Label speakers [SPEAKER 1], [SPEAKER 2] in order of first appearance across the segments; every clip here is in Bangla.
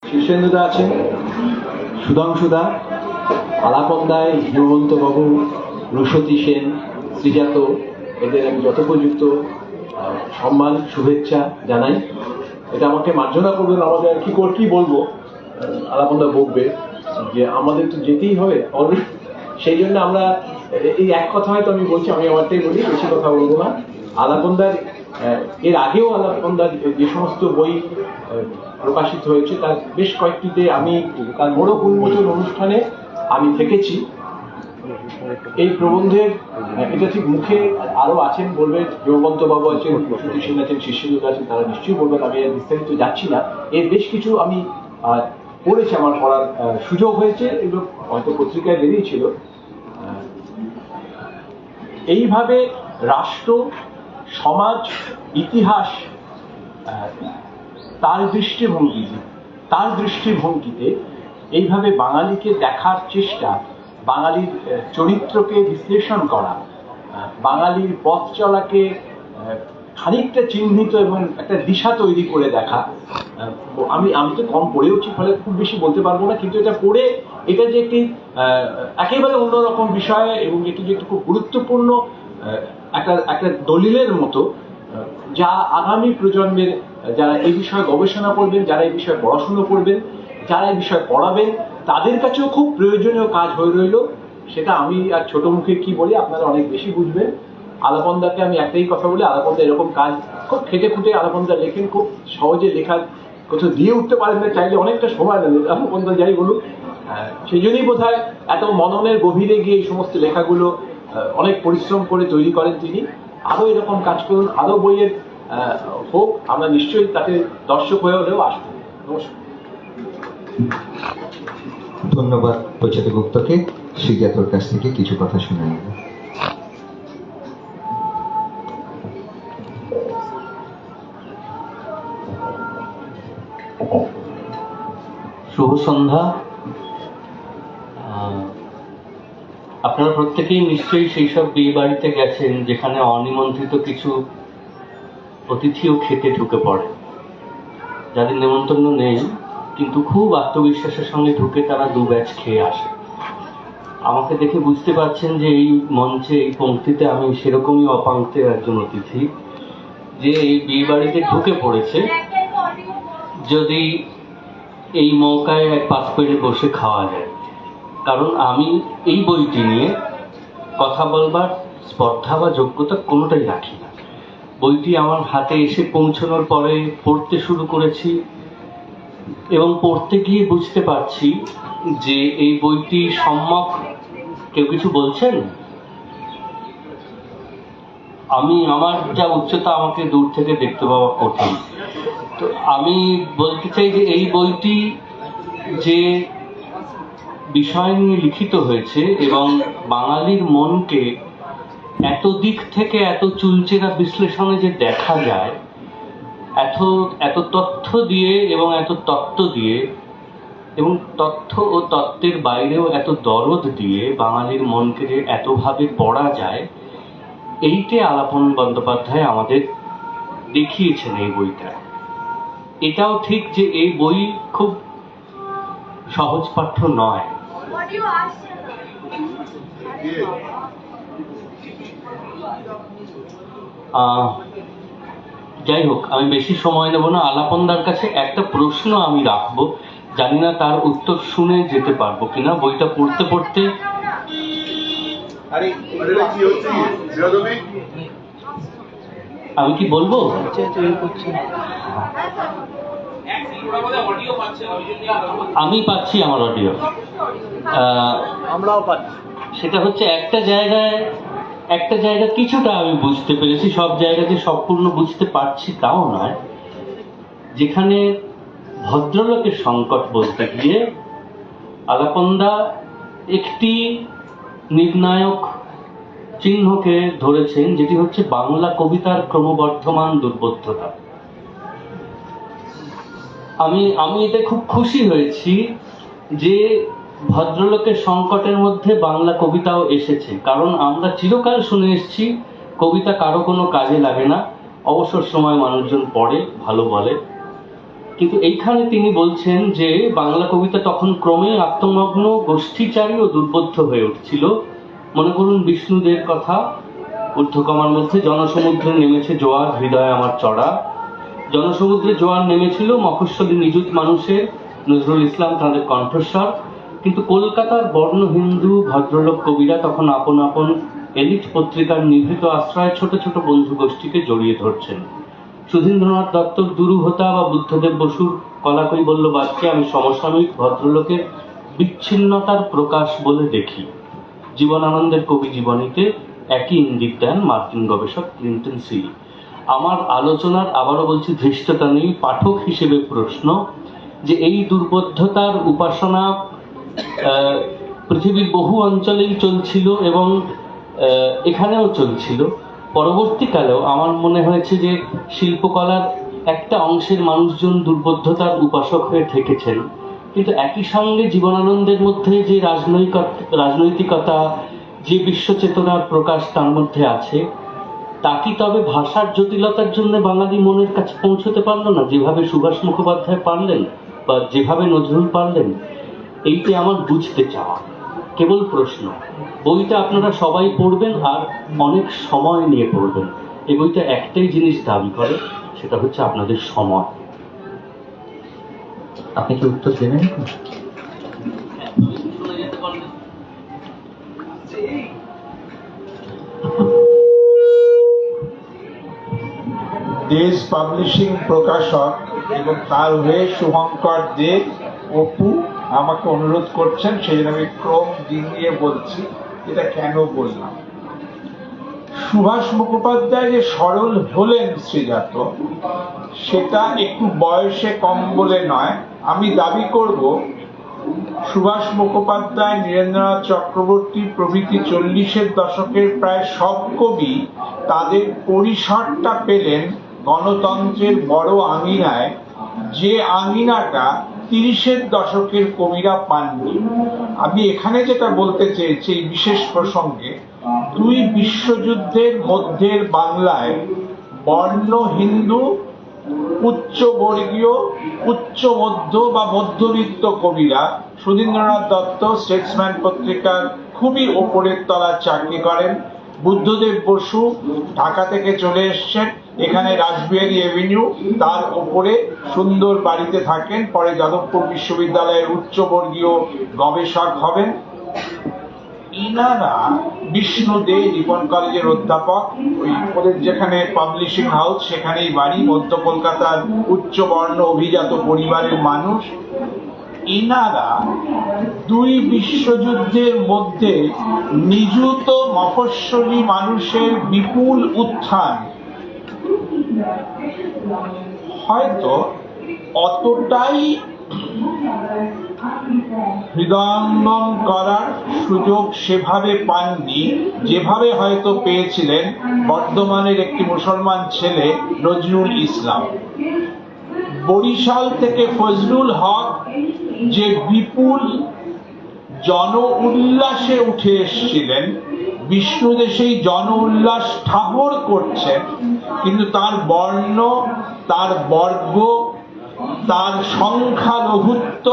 [SPEAKER 1] শীর্ষেন্দুদা আছেন, সুধাংশুদা, আলাপন্দায় হিমন্তবাবু, রুশতী সেন, শ্রীজাত, এদের আমি যথোপযুক্ত সম্মান শুভেচ্ছা জানাই। এটা আমাকে মার্জনা করবেন, আমাদের আর কি বলবো, আলাপন্দা বকবে যে আমাদের তো যেতেই হবে অলরেডি। সেই জন্য আমরা এই এক কথা হয়তো আমি বলছি, আমি আমারটাই বলি, বেশি কথা বলবো না। আলাপন্দার এর আগেও আলাপন্দার যে সমস্ত বই প্রকাশিত হয়েছে তার বেশ কয়েকটিতে আমি তার বড় উন্মোচন অনুষ্ঠানে আমি থেকেছি। এই প্রবন্ধের এটা ঠিক মুখে আরো আছেন, বলবেন হেমন্ত বাবু আছেন, রুশতী সেন আছেন, শীর্ষেন্দু আছেন, তারা নিশ্চয়ই বলবেন, আমি বিস্তারিত যাচ্ছি না। এর বেশ কিছু আমি পড়েছি, আমার পড়ার সুযোগ হয়েছে, এগুলো হয়তো পত্রিকায় বেরিয়েছিল। এইভাবে রাষ্ট্র, সমাজ, ইতিহাস তার দৃষ্টিভঙ্গিতে এইভাবে বাঙালিকে দেখার চেষ্টা, বাঙালির চরিত্রকে বিশ্লেষণ করা, বাঙালির পথ চলাকে খানিকটা চিহ্নিত এবং একটা দিশা তৈরি করে দেখা। আমি তো কম পড়েওছি, ফলে খুব বেশি বলতে পারবো না, কিন্তু এটা পড়ে এটা যে একটি একেবারে অন্যরকম বিষয় এবং এটি যে একটি খুব গুরুত্বপূর্ণ একটা দলিলের মতো, যা আগামী প্রজন্মের যারা এই বিষয়ে গবেষণা করবেন, যারা এই বিষয়ে পড়াশুনো করবেন, যারা এই বিষয়ে পড়াবেন, তাদের কাছেও খুব প্রয়োজনীয় কাজ হয়ে রইল। সেটা আমি আর ছোট মুখে কি বলি, আপনারা অনেক বেশি বুঝবেন। আলাপন্দাকে আমি একটাই কথা বলি, আলাপন্দা এরকম কাজ খুব খেটে খুঁটে আলাপন্দা লেখেন, খুব সহজে লেখার কোথাও দিয়ে উঠতে পারেন না, চাইলে অনেকটা সময় লাগে আলাপন্দা যাই বলুক। সেই জন্যই বোধ হয় এত মননের গভীরে গিয়ে এই সমস্ত লেখাগুলো অনেক পরিশ্রম করে তৈরি করেন তিনি। আরো এরকম কাজ করুন, আরো বইয়ের হোক, আমরা নিশ্চয়ই তাতে দর্শক হয়ে হলেও আসবো। নমস্কার।
[SPEAKER 2] ধন্যবাদ প্রজাতি গুপ্তকে। শ্রীজাতর কাছ থেকে কিছু কথা শুনে নেব।
[SPEAKER 3] শুভ সন্ধ্যা। আপনারা প্রত্যেকেই নিশ্চয়ই সেই সব বিয়ে বাড়িতে গেছেন যেখানে অনিমন্ত্রিত কিছু অতিথিও খেতে ঢুকে পড়ে, যাদের নেমন্তন্ন নেই কিন্তু খুব আত্মবিশ্বাসের সঙ্গে ঢুকে তারা দু ব্যাচ খেয়ে আসে। আমাকে দেখে বুঝতে পারছেন যে এই মঞ্চে, এই পংক্তিতে আমি সেরকমই অপাঙ্ক্তের একজন অতিথি, যে এই বিয়ে বাড়িতে ঢুকে পড়েছে যদি এই মৌকায় এক পাশ পেরে বসে খাওয়া যায়। কারণ আমি এই বইটি নিয়ে কথা বলবার স্পর্ধা বা যোগ্যতা কোনোটাই রাখি না। বইটি আমার হাতে এসে পৌঁছানোর পরে পড়তে শুরু করেছি এবং পড়তে গিয়ে বুঝতে পারছি যে এই বইটি সম্যক। কেউ কিছু বলছেন? আমার যা উচ্চতা, আমাকে দূর থেকে দেখতে পাওয়া কঠিন। তো আমি বলতে চাই যে এই বইটি যে বিষয় নিয়ে লিখিত হয়েছে এবং বাঙালির মনকে এত দিক থেকে এত চুলচেরা বিশ্লেষণে যে দেখা যায়, এত তথ্য দিয়ে এবং এত তত্ত্ব দিয়ে এবং তথ্য ও তত্ত্বের বাইরেও এত দরদ দিয়ে বাঙালির মনকে যে এতভাবে পড়া যায়, এইটা আলাপন বন্দ্যোপাধ্যায় আমাদের দেখিয়েছেন এই বইটা। এটাও ঠিক যে এই বই খুব সহজ পাঠ্য নয়। যাই হোক, আমি বেশি সময় নেব না। আলাপনদার কাছে একটা প্রশ্ন আমি রাখবো, জানি না তার উত্তর শুনে যেতে পারবো কিনা। বইটা পড়তে পড়তে আমি কি বলবো? আমি পাচ্ছি আমার অডিও,
[SPEAKER 1] আমরাও পাচ্ছি।
[SPEAKER 3] সেটা হচ্ছে একটা জায়গা কিছুটা আমি বুঝতে পেরেছি, সব জায়গাতে সম্পূর্ণ বুঝতে পারছি তাও নয়। যেখানে ভদ্রলোকের সংকট বলতে গিয়ে আলাপন্দা একটি নির্ণায়ক চিহ্নকে ধরেছেন, যেটি হচ্ছে বাংলা কবিতার ক্রমবর্ধমান দুর্বোধ্যতা। আমি এতে খুব খুশি হয়েছি যে ভদ্রলোকের সংকটের মধ্যে বাংলা কবিতাও এসেছে। কারণ আমরা চিরকাল শুনে এসেছি কবিতা কারো কোনো কাজে লাগে না, অবসর সময় মানুষজন পড়ে, ভালো বলে। কিন্তু এইখানে তিনি বলছেন যে বাংলা কবিতা তখন ক্রমে আত্মমগ্ন, গোষ্ঠীচারী ও দুর্বোধ্য হয়ে উঠছিল। মনে করুন বিষ্ণুদের কথা, ঊর্ধ্বকমার মধ্যে জনসমুদ্রে নেমেছে জোয়ার, হৃদয় আমার চড়া। জনসমুদ্রে জোয়ার নেমেছিল মফস্বলী নিযুত মানুষের, নজরুল ইসলাম তাদের কণ্ঠস্বর। কিন্তু কলকাতার বর্ণ হিন্দু ভদ্রলোক কবিরা তখন আপন আপন এলিট পত্রিকার নিভৃত আশ্রয় ছোট ছোট বন্ধু গোষ্ঠীকে জড়িয়ে ধরছেন। সুধীন্দ্রনাথ দত্তর দুরূহতা বা বুদ্ধদেব বসুর কলাকৈবল্য বাক্যে আমি সমসাময়িক ভদ্রলোকের বিচ্ছিন্নতার প্রকাশ বলে দেখি। জীবনানন্দের কবি জীবনীতে একই ইঙ্গিত দেন মার্কিন গবেষক ক্লিন্টন সিলি। আমার আলোচনার, আবারও বলছি, ধৃষ্টতা নেই। পাঠক হিসেবে প্রশ্ন যে এই দুর্বোধ্যতার উপাসনা পৃথিবীর বহু অঞ্চলেই চলছিল এবং এখানেও চলছিল। পরবর্তীকালেও আমার মনে হয়েছে যে শিল্পকলার একটা অংশের মানুষজন দুর্বোধ্যতার উপাসক হয়ে থেকেছেন, কিন্তু একই সঙ্গে জীবনানন্দের মধ্যে যে রাজনৈতিকতা, যে বিশ্বচেতনার প্রকাশ তার মধ্যে আছে, তা কি তবে ভাষার জটিলতার জন্য বাঙালি মনের কাছে পৌঁছতে পারলো না যেভাবে সুভাষ মুখোপাধ্যায় পারলেন বা যেভাবে নজরুল পারলেন? এইটি আমার বুঝতে চাওয়া। কেবল প্রশ্ন, বইটা আপনারা সবাই পড়বেন আর অনেক সময় নিয়ে পড়বেন। এই বইটা একটাই জিনিস দাবি করে, সেটা হচ্ছে আপনাদের সময়।
[SPEAKER 2] আপনি কি উত্তর দেবেন?
[SPEAKER 4] দেশ পাবলিশিং প্রকাশক এবং তার হয়ে শুভঙ্কর দে অপু আমাকে অনুরোধ করছেন, সেই জন্য আমি ক্রম ডিঙিয়ে বলছি। এটা কেন বললাম? সুভাষ মুখোপাধ্যায় যে সরল হলেন শ্রীজাত, সেটা একটু বয়সে কম বলে নয়। আমি দাবি করব সুভাষ মুখোপাধ্যায়, নীরেন্দ্রনাথ চক্রবর্তী প্রভৃতি 40-এর দশকের প্রায় সব কবি তাদের পরিসরটা পেলেন গণতন্ত্রের বড় আঙিনায়, যে আঙিনাটা 30-এর দশকের কবিরা পাননি। আমি এখানে যেটা বলতে চেয়েছি এই বিশেষ প্রসঙ্গে, দুই বিশ্বযুদ্ধের মধ্যের বাংলায় বর্ণ হিন্দু, উচ্চবর্গীয়, উচ্চ মধ্য বা মধ্যবিত্ত কবিরা, সুধীন্দ্রনাথ দত্ত স্টেটসম্যান পত্রিকার খুবই ওপরের তলার চাকরি করেন, বুদ্ধদেব বসু ঢাকা থেকে চলে এসছেন, এখানে রাসবিহারী এভিনিউ, তার ওপরে সুন্দর বাড়িতে থাকেন, পরে যাদবপুর বিশ্ববিদ্যালয়ের উচ্চবর্গীয় গবেষক হবেন। ইনারা বিষ্ণু দে রিপন কলেজের অধ্যাপক, ওই ওদের যেখানে পাবলিশিং হাউস সেখানেই বাড়ি, মধ্য কলকাতার উচ্চবর্ণ অভিজাত পরিবারের মানুষ। ইনারা দুই বিশ্বযুদ্ধের মধ্যে নিযুত মফস্বলী মানুষের বিপুল উত্থান হয়তো অতটাই হৃদয়ঙ্গম করার সুযোগ সেভাবে পাননি যেভাবে হয়তো পেয়েছিলেন বর্ধমানের একটি মুসলমান ছেলে নজরুল ইসলাম। বরিশাল থেকে ফজলুল হক যে বিপুল জন উল্লাসে উঠে এসেছিলেন, বিষ্ণুদে সেই জন উল্লাস ঠাহর করছেন, কিন্তু তার বর্ণ, তার বর্গ, তার সংখ্যালঘুত্ব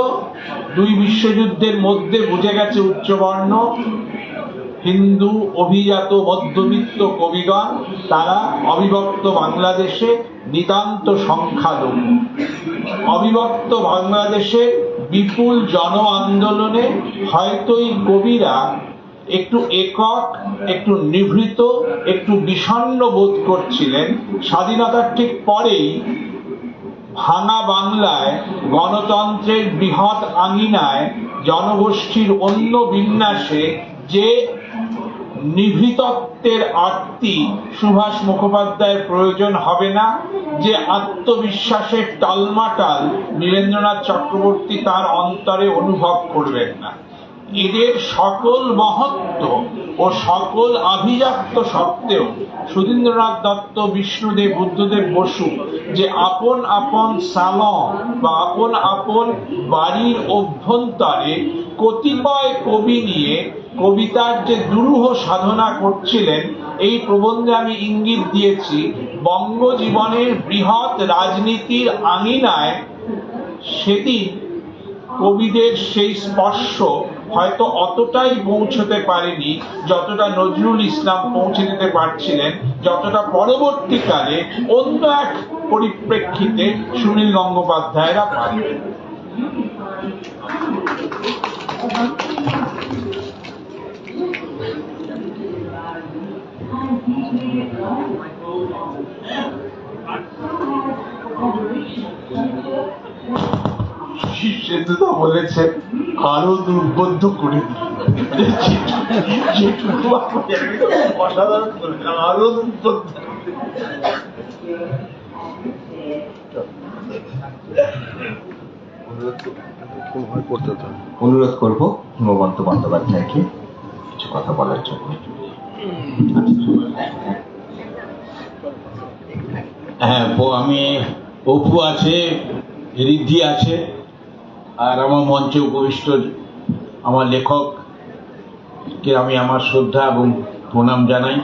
[SPEAKER 4] দুই বিশ্বযুদ্ধের মধ্যে বুঝে গেছে উচ্চবর্ণ হিন্দু অভিজাত মধ্যবিত্ত কবিগণ, তারা অবিভক্ত বাংলাদেশে নিতান্ত সংখ্যালঘু। অবিভক্ত বাংলাদেশে বিপুল জন আন্দোলনে হয়তো এই কবিরা একটু একক, একটু নিভৃত, একটু বিষণ্ণ বোধ করছিলেন। স্বাধীনতার ঠিক পরেই ভাঙা বাংলায় গণতন্ত্রের বৃহৎ আঙিনায় জনগোষ্ঠীর অন্য বিন্যাসে যে নিভৃতত্বের আরতি সুভাষ মুখোপাধ্যায়ের প্রয়োজন হবে না, যে আত্মবিশ্বাসের টালমাটাল নীরেন্দ্রনাথ চক্রবর্তী তার অন্তরে অনুভব করবেন না। এদের সকল মহত্ব ও সকল আভিজাত্য সত্ত্বেও সুধীন্দ্রনাথ দত্ত, বিষ্ণুদেব, বুদ্ধদেব বসু যে আপন আপন সালন বা আপন আপন বাড়ির অভ্যন্তরে কতিপয় কবি নিয়ে কবিতার যে দুরূহ সাধনা করছিলেন, এই প্রবন্ধে আমি ইঙ্গিত দিয়েছি। বঙ্গজীবনের বৃহৎ রাজনীতির আঙিনায় সেদিন কবিদের সেই স্পর্শ হয়তো অতটাই পৌঁছতে পারেনি যতটা নজরুল ইসলাম পৌঁছে দিতে পারছিলেন, যতটা পরবর্তীকালে অন্য এক পরিপ্রেক্ষিতে সুনীল গঙ্গোপাধ্যায়রা পারবেন। সেতুদা বলেছেন আরো দুর্বোধ্য করে যেটুকু অসাধারণ করেছেন, আরো দুর্বোধ্য।
[SPEAKER 2] অনুরোধ করব হিমবন্ত বন্দ্যোপাধ্যায়কে কিছু কথা বলার জন্য।
[SPEAKER 5] হ্যাঁ, আমি অপু আছে, ঋদ্ধি আছে, আর আমার মঞ্চে উপবিষ্ট আমার লেখককে আমি আমার শ্রদ্ধা এবং প্রণাম জানাই।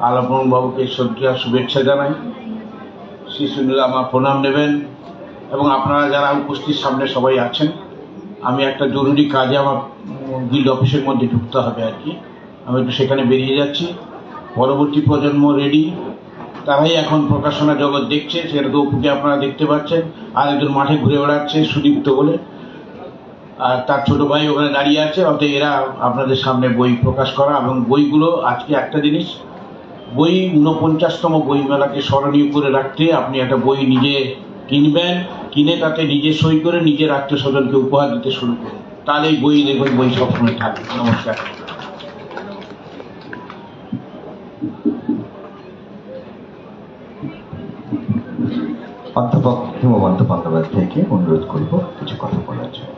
[SPEAKER 5] আলাপন বাবুকে শ্রদ্ধা শুভেচ্ছা জানাই। শ্রী সুনীল আমার প্রণাম নেবেন এবং আপনারা যারা উপস্থিত সামনে সবাই আছেন। আমি একটা জরুরি কাজে আমার গিল্ড অফিসের মধ্যে ঢুকতে হবে আর কি, আমি একটু সেখানে বেরিয়ে যাচ্ছি। পরবর্তী প্রজন্ম রেডি, তারাই এখন প্রকাশনা জগৎ দেখছে, সেটা তো অপুকে আপনারা দেখতে পাচ্ছেন। আর একজন মাঠে ঘুরে বেড়াচ্ছে সুদীপ্ত বলে, আর তার ছোট ভাই ওখানে দাঁড়িয়ে আছে। অতএব এরা আপনাদের সামনে বই প্রকাশ করা, এবং বইগুলো আজকে একটা জিনিস, বই 49তম বই মেলাকে স্মরণীয় করে রাখতে আপনি একটা বই নিজে কিনবেন, কিনে তাতে নিজে সই করে নিজের আত্মীয় স্বজনকে উপহার দিতে শুরু করুন, তাহলে এই বই দেখবেন বই সবসময় থাকবে। নমস্কার।
[SPEAKER 2] অধ্যাপক হিমবন্ত বন্দ্যোপাধ্যায়কে অনুরোধ করব কিছু কথা বলার জন্য।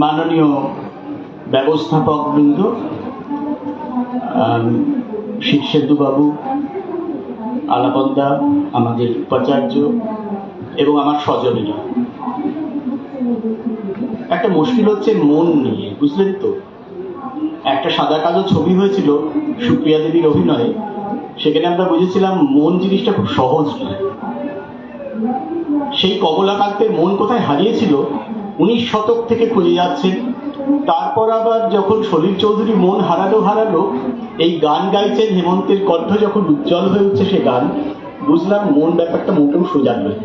[SPEAKER 6] মাননীয় ব্যবস্থাপক বৃন্দ, শীর্ষেন্দু বাবু, আলাপন্দা, আমাদের উপাচার্য এবং আমার স্বজনীরা, একটা মুশকিল হচ্ছে মন নিয়ে, বুঝলেন তো। একটা সাদা কালো ছবি হয়েছিল সুপ্রিয়া দেবীর অভিনয়ে, সেখানে আমরা বুঝেছিলাম মন জিনিসটা খুব সহজ নয়। সেই কমলাকান্তের মন কোথায় হারিয়েছিল 19 শতক থেকে খুঁজে যাচ্ছেন। তারপর আবার যখন সলিল চৌধুরী মন হারালো, এই গান গাইছেন, হেমন্তের কণ্ঠ যখন উজ্জ্বল হয়ে উঠছে সে গান, বুঝলাম মন ব্যাপারটা মোটেও সোজা নয়।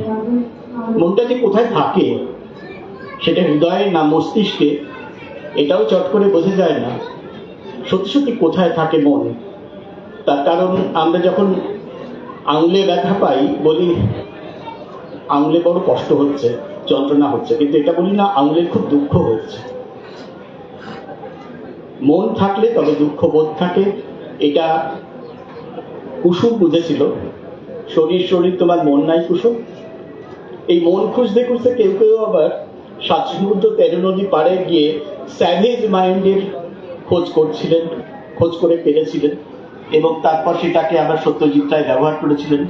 [SPEAKER 6] মনটা যে কোথায় থাকে, সেটা হৃদয়ে না মস্তিষ্কে, এটাও চট করে বোঝা যায় না। সত্যি সত্যি কোথায় থাকে মন? তার কারণ আমরা যখন আঙুলে ব্যথা পাই বলি আঙুলে বড় কষ্ট হচ্ছে, যন্ত্রণা হচ্ছে, কিন্তু এটা বলি না আঙুলের খুব দুঃখ হচ্ছে। মন থাকলে তবে দুঃখ বোধ থাকে, এটা কুসুম বুঝেছিল। শরীর তোমার মন নাই কুসুম। এই মন খুঁজতে খুঁজতে কেউ কেউ আবার 7 সমুদ্র 13 নদী পাড়ে গিয়ে স্যাভেজ মাইন্ডের খোঁজ করে পেরেছিলেন, এবং তারপর সেটাকে আবার সত্যজিৎ রায় ব্যবহার করেছিলেন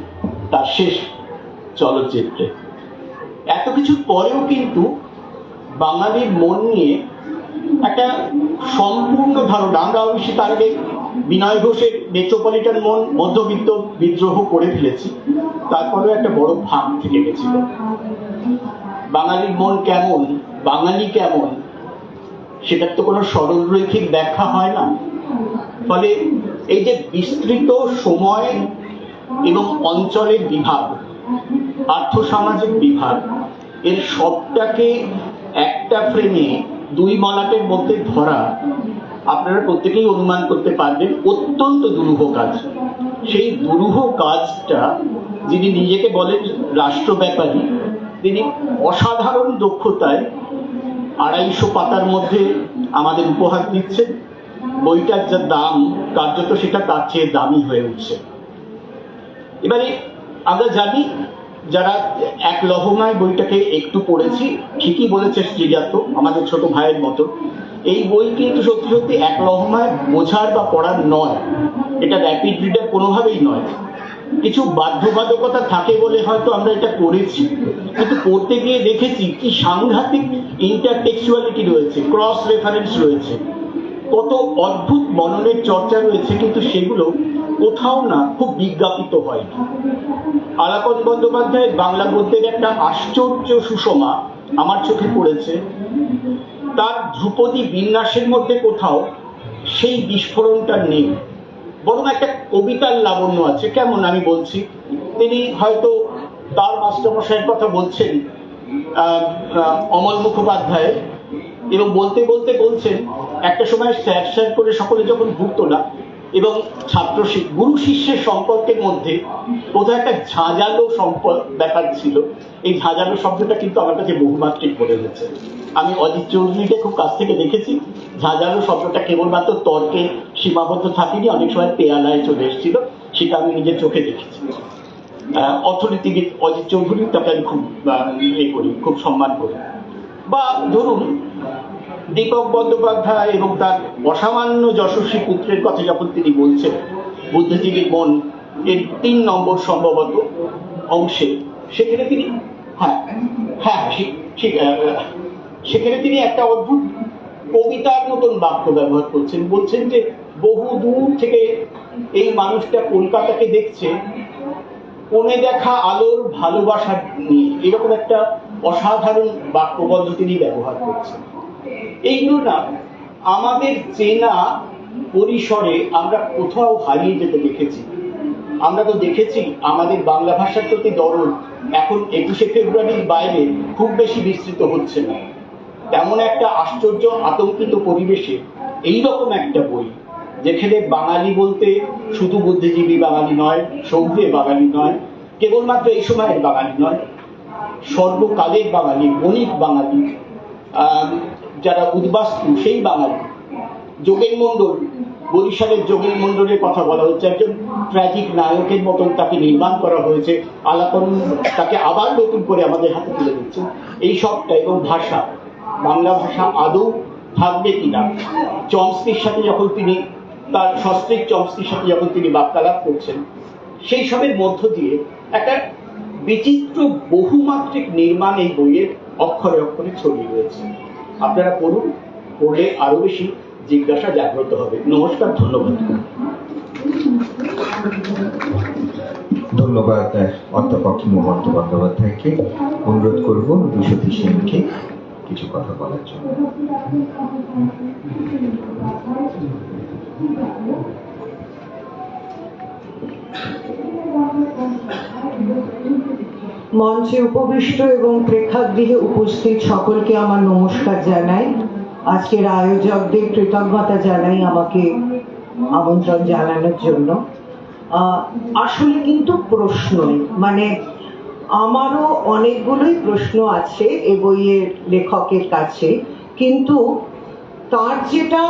[SPEAKER 6] তার শেষ চলচ্চিত্রে। এত কিছুর পরেও কিন্তু বাঙালির মন নিয়ে একটা সম্পূর্ণ ধারণা, আমরা অবশ্যই তার আগে বিনয় ঘোষের মেট্রোপলিটন মন মধ্যবিত্ত বিদ্রোহ করে ফেলেছি, তারপরেও একটা বড় ভাগ থেকে গেছিল। বাঙালির মন কেমন, বাঙালি কেমন, সেটার তো কোনো সরলরৈখিক ব্যাখ্যা হয় না। ফলে এই যে বিস্তৃত সময় এবং অঞ্চলের বিভাগ, আর্থসামাজিক বিভাগ, এর সবটাকে একটা ফ্রেমে 2 মলাটের মধ্যে ধরা আপনারা প্রত্যেকেই অনুমান করতে পারবেন অত্যন্ত দুরূহ কাজ। সেই দুরূহ কাজটা যিনি নিজেকে বলেন রাষ্ট্র ব্যাপারী, তিনি অসাধারণ দক্ষতায় 250 পাতার মধ্যে আমাদের উপহার দিচ্ছেন। বইটার যা দাম, কার্যত সেটা তার চেয়ে দামি হয়ে উঠছে। এবারে আমরা জানি, যারা এক লহমায় বইটাকে একটু পড়েছি, ঠিকই বলেছে শ্রীজাত, আমাদের ছোট ভাইয়ের মতো, এই বই কিন্তু সত্যি সত্যি এক লহমায় বোঝার বা পড়ার নয়, এটা র্যাপিড রিডার কোনোভাবেই নয়। কিছু বাধ্যবাধকতা থাকে বলে হয়তো আমরা এটা করেছি, কিন্তু পড়তে গিয়ে দেখেছি কি সাংঘাতিক ইন্টারটেক্সুয়ালিটি রয়েছে, ক্রস রেফারেন্স রয়েছে, কত অদ্ভুত মননের চর্চা রয়েছে, কিন্তু সেগুলো কোথাও না খুব বিজ্ঞাপিত হয়নি। আলাপন বন্দ্যোপাধ্যায়ের বাংলা গদ্যের একটা আশ্চর্য সুষমা আমার চোখে পড়েছে। তার ধ্রুপদী বিন্যাসের মধ্যে কোথাও সেই বিস্ফোরণটা নেই, বরং একটা কবিতার লাবণ্য আছে। কেমন আমি বলছি, তিনি হয়তো তার মাস্টারমশাইয়ের কথা বলছেন অমল মুখোপাধ্যায়, এবং বলতে বলতে বলছেন একটা সময় স্যার স্যার করে সকলে যখন ভুগত না, এবং ছাত্র গুরু শিষ্যের সম্পর্কের মধ্যে কোথাও একটা ঝাঁঝালো সম্পর্ক ব্যাপার ছিল। এই ঝাঁঝালো শব্দটা কিন্তু আমার কাছে বহুমাত্রিক মনে হয়েছে। আমি অজিত চৌধুরীকে খুব কাছ থেকে দেখেছি। ঝাঁঝালো শব্দটা কেবলমাত্র তর্কে সীমাবদ্ধ থাকেনি, অনেক সময় পেয়ালায় চলে এসেছিল, সেটা আমি নিজের চোখে দেখেছি। অর্থনীতিবিদ অজিত চৌধুরী, তাকে আমি খুব করি, খুব সম্মান করি। বা ধরুন দীপক বন্দ্যোপাধ্যায় এবং তার অসামান্য যশস্বী পুত্রের কথা যখন তিনি বলছেন, বুদ্ধিজীবীর মন এর 3 নম্বর সম্ভবত অংশে, সেখানে তিনি সেখানে তিনি একটা অদ্ভুত কবিতার মতন বাক্য ব্যবহার করছেন। বলছেন যে বহু দূর থেকে এই মানুষটা কলকাতাকে দেখছে কোণে দেখা আলোর ভালোবাসা নিয়ে, এরকম একটা অসাধারণ বাক্যবন্ধ তিনি ব্যবহার করছেন। এইগুলো না আমাদের চেনা পরিসরে আমরা কোথাও হারিয়ে যেতে দেখেছি। আমরা তো দেখেছি আমাদের বাংলা ভাষার প্রতি দরদ এখন 21শে ফেব্রুয়ারির বাইরে খুব বেশি বিস্তৃত হচ্ছে না। তেমন একটা আশ্চর্য আতঙ্কিত পরিবেশে এইরকম একটা বই, যেখানে বাঙালি বলতে শুধু বুদ্ধিজীবী বাঙালি নয়, সৌভ্যে বাঙালি নয়, কেবলমাত্র এই সময়ের বাঙালি নয়, সর্বকালের বাঙালি, বণিক বাঙালি, যারা উদ্বাস্তু সেই বাঙালি। যোগেন মন্ডল, বরিশালের যোগেন মন্ডলের কথা বলা হচ্ছে, একজন ট্র্যাজিক নায়কের মতন তাকে নির্মাণ করা হয়েছে। আলাপন তাকে আবার নতুন করে আমাদের হাতে তুলে দিচ্ছে। এই সবটা, এবং ভাষা, বাংলা ভাষা আদৌ থাকবে কিনা, চমস্কির সাথে যখন তিনি তার সস্ত্রীক চমস্কির সাথে যখন তিনি বার্তালাপ করছেন, সেই সবের মধ্য দিয়ে একটা বিচিত্র বহুমাত্রিক নির্মাণ এই বইয়ের অক্ষরে অক্ষরে ছড়িয়ে রয়েছে। আপনারা পড়ুন, পড়লে আরো বেশি জিজ্ঞাসা জাগ্রত হবে। নমস্কার, ধন্যবাদ।
[SPEAKER 2] ধন্যবাদ অধ্যাপক হিমবন্ত বন্দ্যোপাধ্যায়কে। অনুরোধ করব বিশ্বতী সেনকে কিছু কথা বলার জন্য।
[SPEAKER 7] মঞ্চে উপবিষ্ট এবং প্রেক্ষাগৃহে উপস্থিত সকলকে আমার নমস্কার জানাই। আজকের আয়োজকদের কৃতজ্ঞতা জানাই আমাকে আমন্ত্রণ জানানোর জন্য। আসলে কিন্তু প্রশ্নই, মানে আমারও অনেকগুলোই প্রশ্ন আছে এ বইয়ের লেখকের কাছে, কিন্তু তার যেটা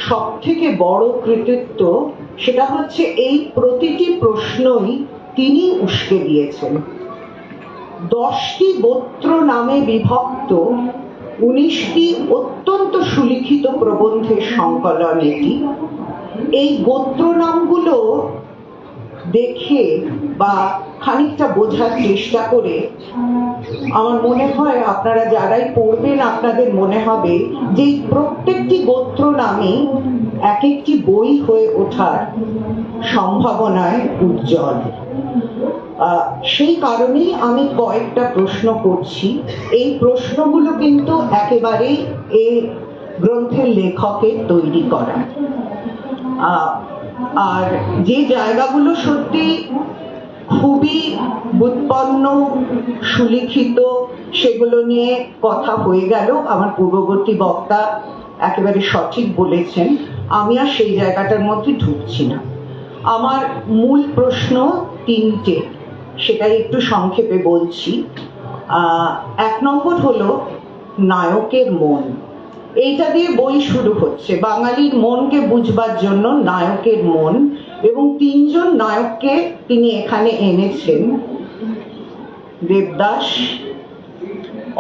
[SPEAKER 7] সব থেকে বড় কৃতিত্ব সেটা হচ্ছে এই প্রতিটি প্রশ্নই তিনি উস্কে দিয়েছেন। 10টি গোত্র নামে বিভক্ত 19টি অত্যন্ত সুলিখিত প্রবন্ধের সংকলন এটি। এই গোত্র নামগুলো দেখে বা খানিকটা বোঝার চেষ্টা করে আমার মনে হয় আপনারা যারাই পড়বেন আপনাদের মনে হবে যে প্রত্যেকটি গোত্র নামে এক একটি বই হয়ে ওঠার সম্ভাবনায় উজ্জ্বল। সেই কারণেই আমি কয়েকটা প্রশ্ন করছি। এই প্রশ্নগুলো কিন্তু একেবারেই এই গ্রন্থের লেখকের তৈরি করা, আর যে জায়গাগুলো সত্যি খুবই উৎপন্ন সুলিখিত সেগুলো নিয়ে কথা হয়ে গেল। আমার পূর্ববর্তী বক্তা একেবারে সঠিক বলেছেন, আমি আর সেই জায়গাটার মধ্যে ঢুকছি না। আমার মূল প্রশ্ন 3টে, সেটাই একটু সংক্ষেপে বলছি। 1 নম্বর হলো নায়কের মন। এইটা দিয়ে বই শুরু হচ্ছে, বাঙালির মনকে বুঝবার জন্য নায়কের মন, এবং 3 জন নায়ককে তিনি এখানে এনেছেন, দেবদাস,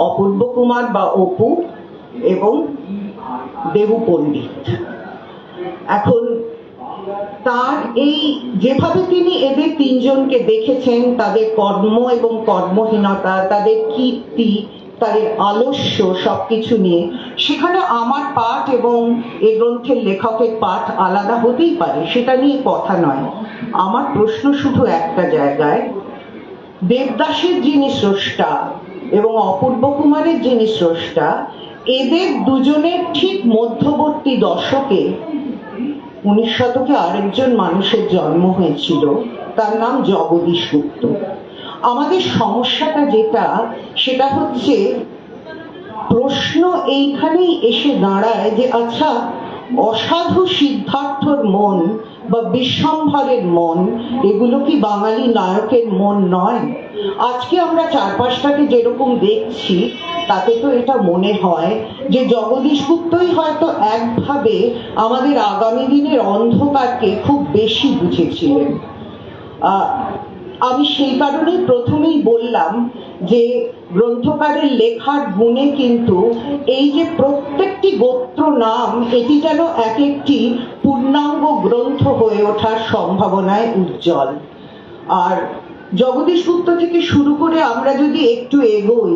[SPEAKER 7] অপূর্ব কুমার বা অপু এবং দেবু পণ্ডিত। এখন তার এই যেভাবে তিনি এদের তিনজনকে দেখেছেন, তাদের কর্ম এবং কর্মহীনতা, তাদের কীর্তি, তাদের আলস্য সবকিছু নিয়ে, সেখানে আমার পাঠ এবং এই গ্রন্থের লেখকের পাঠ আলাদা হতেই পারে, সেটা নিয়ে কথা নয়। আমার প্রশ্ন শুধু একটা জায়গায়, দেবদাসের যিনি স্রষ্টা এবং অপূর্ব কুমারের যিনি স্রষ্টা, এদের দুজনের ঠিক মধ্যবর্তী দশকে 19 শতকে আরেকজন মানুষের জন্ম হয়েছিল, তার নাম জগদীশ গুপ্ত। আমাদের সমস্যাটা যেটা, সেটা হচ্ছে প্রশ্ন এইখানেই এসে দাঁড়ায় যে আচ্ছা, অসাধু সিদ্ধার্থর মন বা বিশ্বম্ভরের মন, এগুলো কি বাঙালি নায়কের মন নয়? আজকে আমরা চারপাশটাকে যেরকম দেখছি, তাতে তো এটা মনে হয় যে জগদীশ গুপ্তই হয়তো একভাবে আমাদের আগামী দিনের অন্ধকারকে খুব বেশি বুঝেছিলেন। আমি সেই কারণেই প্রথমেই বললাম যে গ্রন্থকারের লেখার গুণে কিন্তু এই যে প্রত্যেকটি গোত্র নাম, এটি যেন এক একটি পূর্ণাঙ্গ গ্রন্থ হয়ে ওঠার সম্ভাবনায় উজ্জ্বল। আর জগদীশ গুপ্ত থেকে শুরু করে আমরা যদি একটু এগোই,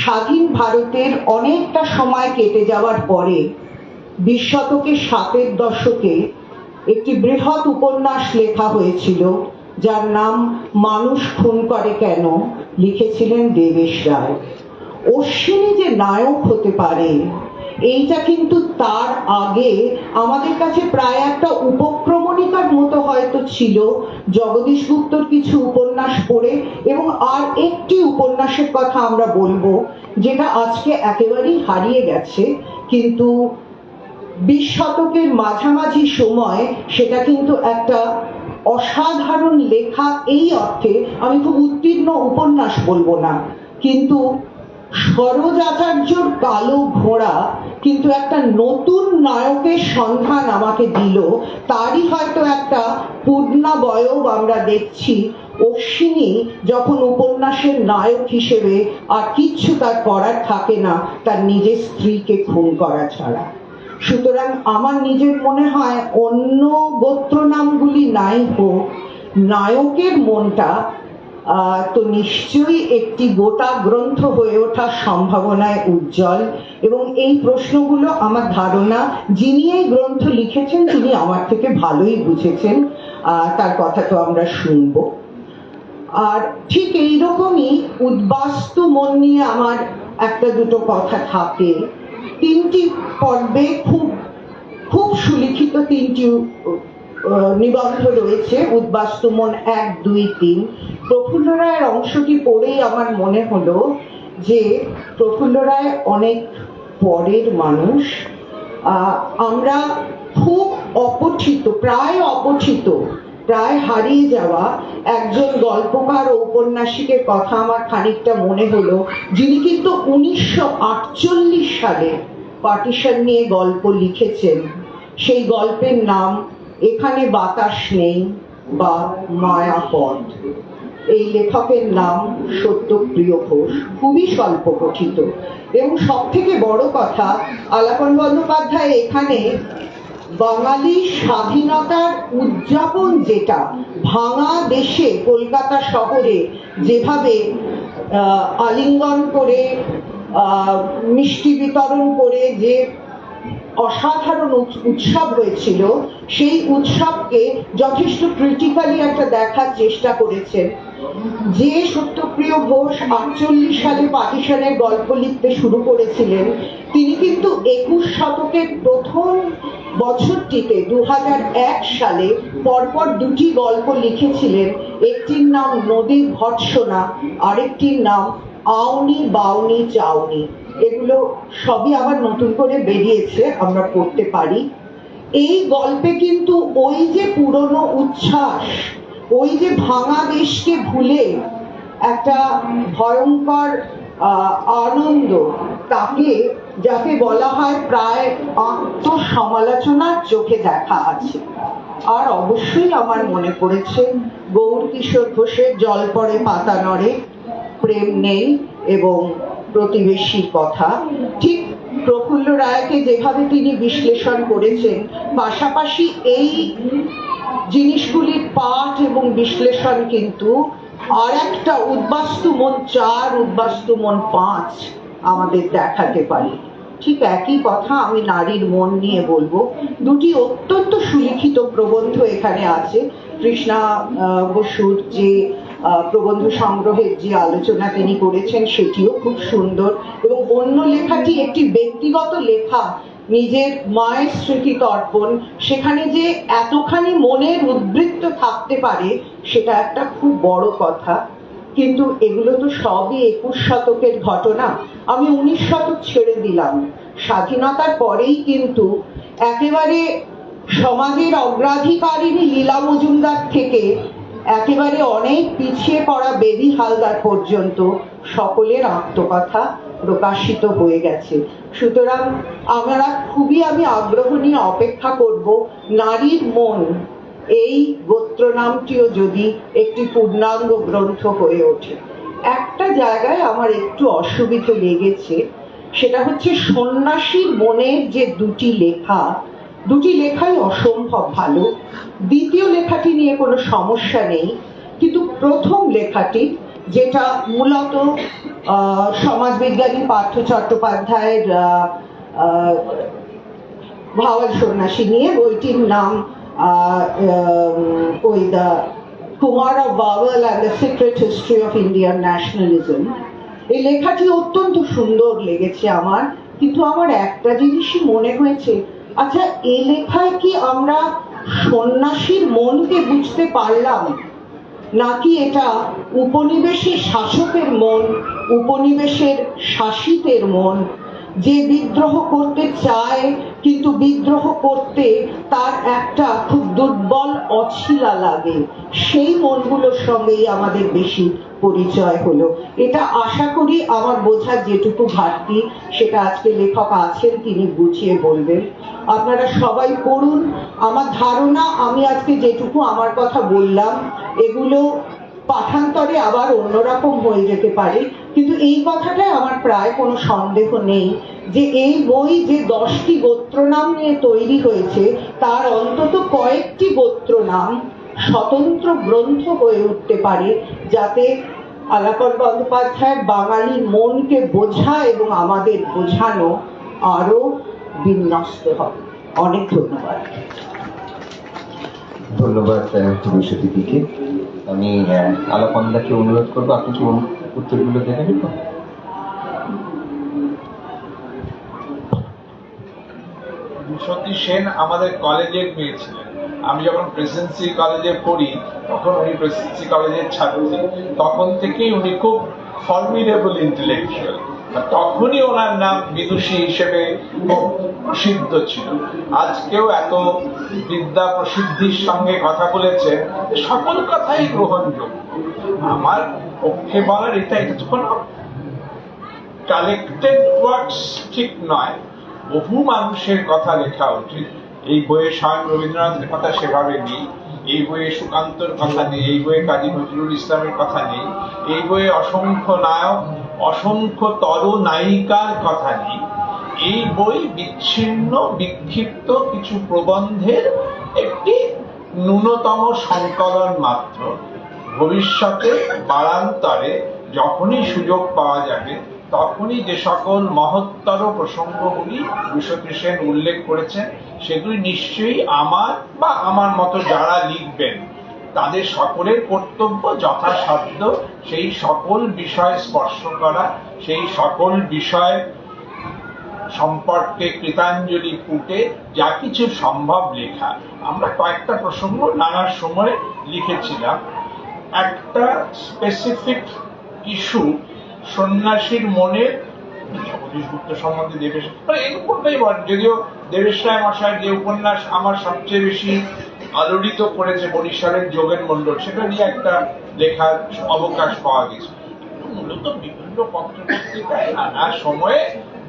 [SPEAKER 7] স্বাধীন ভারতের অনেকটা সময় কেটে যাওয়ার পরে 20 শতকের 7 দশকে একটি বৃহৎ উপন্যাস লেখা হয়েছিল, যার নাম মানুষ খুন করে কেন, লিখেছিলেন দেবেশ রায়। অশ্বিনী যে নায়ক হতে পারে, এইটা কিন্তু তার আগে আমাদের কাছে প্রায় একটা উপক্রমণিকার মতো হয়তো ছিল। জগদীশ গুপ্তর কিছু উপন্যাস পড়ে, এবং আর একটি উপন্যাসের কথা আমরা বলবো, যেটা আজকে একেবারেই হারিয়ে গেছে, কিন্তু 20 শতকের মাঝামাঝি সময় সেটা কিন্তু একটা অসাধারণ লেখা। এই অর্থে আমি খুব উত্তীর্ণ উপন্যাস বলবো না, কিন্তু সরোজ আচার্যর কালো ঘোড়া কিন্তু একটা নতুন নায়কের সন্ধান আমাকে দিল। তারই হয়তো একটা পূর্ণাবয়ব আমরা দেখছি। অশ্বিনী যখন উপন্যাসের নায়ক হিসেবে আর কিচ্ছু তার করার থাকে না, তার নিজের স্ত্রীকে খুন করা ছাড়া। সুতরাং আমার নিজের মনে হয় অন্য গোত্র নামগুলি নাই হোক, নায়কের মনটা তো নিশ্চয়ই একটি গোটা গ্রন্থ হয়ে ওঠার সম্ভাবনায় উজ্জ্বল। এবং এই প্রশ্নগুলো আমার ধারণা যিনি এই গ্রন্থ লিখেছেন তিনি আমার থেকে ভালোই বুঝেছেন, তার কথা তো আমরা শুনবো। আর ঠিক এইরকমই উদ্বাস্তু মন নিয়ে আমার একটা দুটো কথা থাকে। 3টি পর্বে খুব খুব সুলিখিত 3টি নিবন্ধ রয়েছে, উদ্বাস্তু মন 1, 2, 3। প্রফুল্ল রায়ের অংশটি পড়েই আমার মনে হলো যে প্রফুল্ল রায় অনেক পরের মানুষ। আমরা খুব অপঠিত, প্রায় হারিয়ে যাওয়া একজন গল্পকার ও ঔপন্যাসিকের কথা আমার খানিকটা মনে হলো, যিনি কিন্তু 1948 সালে পার্টিশন নিয়ে গল্প লিখেছেন। সেই গল্পের নাম এখানে বাতাস নেই বা মায়াপথ। এই লেখকের নাম সত্যপ্রিয় ঘোষ, খুবই স্বল্প পঠিত। এবং সব থেকে বড় কথা, আলাপন বন্দ্যোপাধ্যায় এখানে বাঙালি স্বাধীনতার উদযাপন, যেটা ভাঙা দেশে কলকাতা শহরে যেভাবে আলিঙ্গন করে মিষ্টি বিতরণ করে যে অসাধারণ উৎসব হয়েছিল, সেই উৎসবকে যথেষ্ট ক্রিটিক্যালি একটা দেখার চেষ্টা করেছেন। যে সত্যপ্রিয় ঘোষ 48 সালে পার্টিশনের গল্প লিখতে শুরু করেছিলেন, তিনি কিন্তু 21 শতকের প্রথম বছরটিতে 2001 সালে পরপর 2টি গল্প লিখেছিলেন। একটির নাম নদীর ভৎসনা, আরেকটির নাম আউনি বাউনি চাউনি। এগুলো সবই আবার নতুন করে বেরিয়েছে, আমরা পড়তে পারি। এই গল্পে কিন্তু ওই যে পুরনো উচ্ছ্বাস, ওই যে ভাঙা দেশকে ভুলে একটা ভয়ঙ্কর আনন্দ, তাকে যাকে বলা হয় প্রায় আত্মসমালোচনার চোখে দেখা আছে। আর অবশ্যই আমার মনে পড়েছে গৌর কিশোর ঘোষের জল পড়ে পাতা নড়ে, প্রেম নেই এবং প্রতিবেশীর কথা। ঠিক প্রফুল্ল রায়কে যেভাবে তিনি বিশ্লেষণ করেছেন, পাশাপাশি এই জিনিসগুলির পাঠ এবং বিশ্লেষণ কিন্তু আর একটা উদ্বাস্তু মন 4, উদ্বাস্তু মন 5 আমাদের দেখাতে পারে। ঠিক একই কথা আমি নারীর মন নিয়ে বলবো। দুটি অত্যন্ত সুলিখিত প্রবন্ধ এখানে আছে। কৃষ্ণা বসুর যে প্রবন্ধ সংগ্রহের যে আলোচনা তিনি করেছেন সেটিও খুব সুন্দর, এবং অন্য লেখাটি একটি ব্যক্তিগত লেখা, নিজের মায়ের স্মৃতি তর্পণ, সেখানে যে এতখানি মনের উদ্বৃত্ত থাকতে পারে সেটা একটা খুব বড় কথা। কিন্তু এগুলো তো সবই 21 শতকের ঘটনা। আমি 19 শতক ছেড়ে দিলাম। স্বাধীনতার পরেই কিন্তু একেবারে সমাজের অগ্রাধিকারিণী লীলা মজুমদার থেকে একেবারে অনেক পিছিয়ে পড়া বেবি হালদার পর্যন্ত সকলের আত্মকথা প্রকাশিত হয়ে গেছে। সুতরাং আমি আগ্রহ নিয়ে অপেক্ষা করব নারীর মন এই গোত্র নামটিও যদি একটি পূর্ণাঙ্গ গ্রন্থ হয়ে ওঠে। একটা জায়গায় আমার একটু অসুবিধা লেগেছে, সেটা হচ্ছে সন্ন্যাসীর মনের যে দুটি লেখাই অসম্ভব ভালো। দ্বিতীয় লেখাটি নিয়ে কোনো সমস্যা নেই, কিন্তু প্রথম লেখাটি, যেটা মূলত সমাজবিজ্ঞানী পার্থ চট্টোপাধ্যায়ের ভাওয়াল সন্ন্যাসী নিয়ে, বইটির নাম the Kumar of Bhawal and the secret history of Indian nationalism. এই লেখাটি অত্যন্ত সুন্দর লেগেছে আমার, কিন্তু আমার একটা জিনিসই মনে হয়েছে, আচ্ছা এই লেখায় কি আমরা সন্ন্যাসীর মনকে বুঝতে পারলাম, নাকি এটা উপনিবেশী শাসকের মন, উপনিবেশের শাসিতের মন, যে বিদ্রোহ করতে চায় কিন্তু বিদ্রোহ করতে তার একটা খুব দুর্বল অছিলা লাগে, সেই মনগুলোর সঙ্গেই আমাদের বেশি পরিচয় হলো। এটা আশা করি আমার বোঝার যেটুকু ঘাটতি সেটা আজকে লেখক আছেন, তিনি বুঝিয়ে বলবেন। আপনারা সবাই পড়ুন। আমার ধারণা আমি আজকে যেটুকু আমার কথা বললাম এগুলো পাঠান্তরে আবার অন্যরকম হয়ে যেতে পারে, কিন্তু এই কথাটায় আমার প্রায় কোনো সন্দেহ নেই যে এই বই যে 10টি গোত্রনাম নিয়ে তৈরি হয়েছে তার অন্তত কয়েকটি গোত্রনাম স্বতন্ত্র গ্রন্থ হয়ে উঠতে পারে, যাতে আলাপন বন্দ্যোপাধ্যায়ের বাঙালি মনকে বোঝা এবং আমাদের বোঝানো আরো বিন্যস্ত হবে। অনেক ধন্যবাদ।
[SPEAKER 2] ধন্যবাদ দিদিকে। আমি আলাপনদাকে অনুরোধ করবো, আপনি কি উত্তরগুলো দেখে নিন।
[SPEAKER 4] বিশ্বতী সেন আমাদের কলেজের মেয়ে ছিলেন। আমি যখন প্রেসিডেন্সি কলেজে পড়ি তখন উনি প্রেসিডেন্সি কলেজের ছাত্রী। তখন থেকেই উনি খুব ফর্মিডেবল ইন্টেলেকচুয়াল, তখনই ওনার নাম বিদুষী হিসেবে খুব প্রসিদ্ধ ছিল। আজকেও এত বিদ্যা প্রসিদ্ধির সঙ্গে কথা বলেছেন, সকল কথাই গ্রহণযোগ্য। আমার পক্ষে বলার এটা তো কোনো কালেক্টেড ওয়ার্কস ঠিক নয়, বহু মানুষের কথা লেখা উচিত। এই বইয়ে স্বয়ং রবীন্দ্রনাথের কথা সেভাবে নেই, এই বইয়ে সুকান্তর কথা নেই, এই বইয়ে কাজী নজরুল ইসলামের কথা নেই, এই বইয়ে অসংখ্য নায়ক, অসংখ্য নায়িকার কথা নেই। এই বই বিচ্ছিন্ন বিক্ষিপ্ত কিছু প্রবন্ধের একটি ন্যূনতম সংকলন মাত্র। ভবিষ্যতে বারান্তরে যখনই সুযোগ পাওয়া যাবে তখনই যে সকল মহত্তর প্রসঙ্গগুলি বিশ্বতী সেন উল্লেখ করেছেন সেগুলি নিশ্চয়ই আমার বা আমার মতো যারা লিখবেন তাদের সকলের কর্তব্য যথাসাধ্য সেই সকল বিষয় স্পর্শ করা, সেই সকল বিষয় সম্পর্কে কৃতাঞ্জলি ফুটে যা কিছু সম্ভব লেখা। আমরা কয়েকটা প্রসঙ্গ নানা সময় লিখেছিলাম। একটা স্পেসিফিক ইস্যু সন্ন্যাসীর মনের জগদীশ গুপ্ত সম্বন্ধে দেবেশ, যদিও দেবেশ রায় মশাইয়ের যে উপন্যাস আমার সবচেয়ে বেশি আলোড়িত করেছে বরিশালের যোগেন মন্ডল, সেটা নিয়ে একটা লেখার অবকাশ পাওয়া গেছে। মূলত বিভিন্ন পত্রপত্রিকায় নানা সময়ে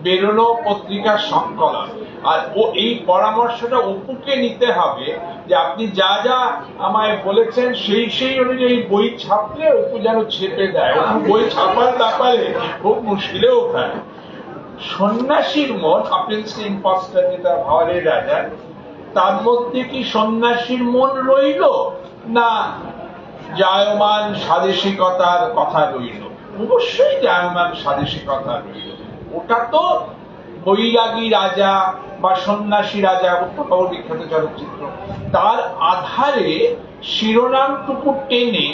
[SPEAKER 4] বেরোনো পত্রিকার সংকলন। আর এই পরামর্শটা অপুকে নিতে হবে যে আপনি যা যা আমায় বলেছেন সেই অনুযায়ী বই ছাপলে অপু যেন ছেপে দেয়। বই ছাপার ব্যাপারে খুব মুশকিলেও খায়। সন্ন্যাসীর মন অপেন্স ইম্পস্টার যেটা ভাওয়ালের রাজার, তার মধ্যে কি সন্ন্যাসীর মন রইল না জায়মান স্বাদেশিকতার কথা রইল? অবশ্যই জায়মান স্বাদেশিকতা রইল। ওটা তো বৈরাগী রাজা বা সন্ন্যাসী রাজা, উত্তরবঙ্গ বিখ্যাত চলচ্চিত্র, তার আধারে শিরোনামটুকু টেনে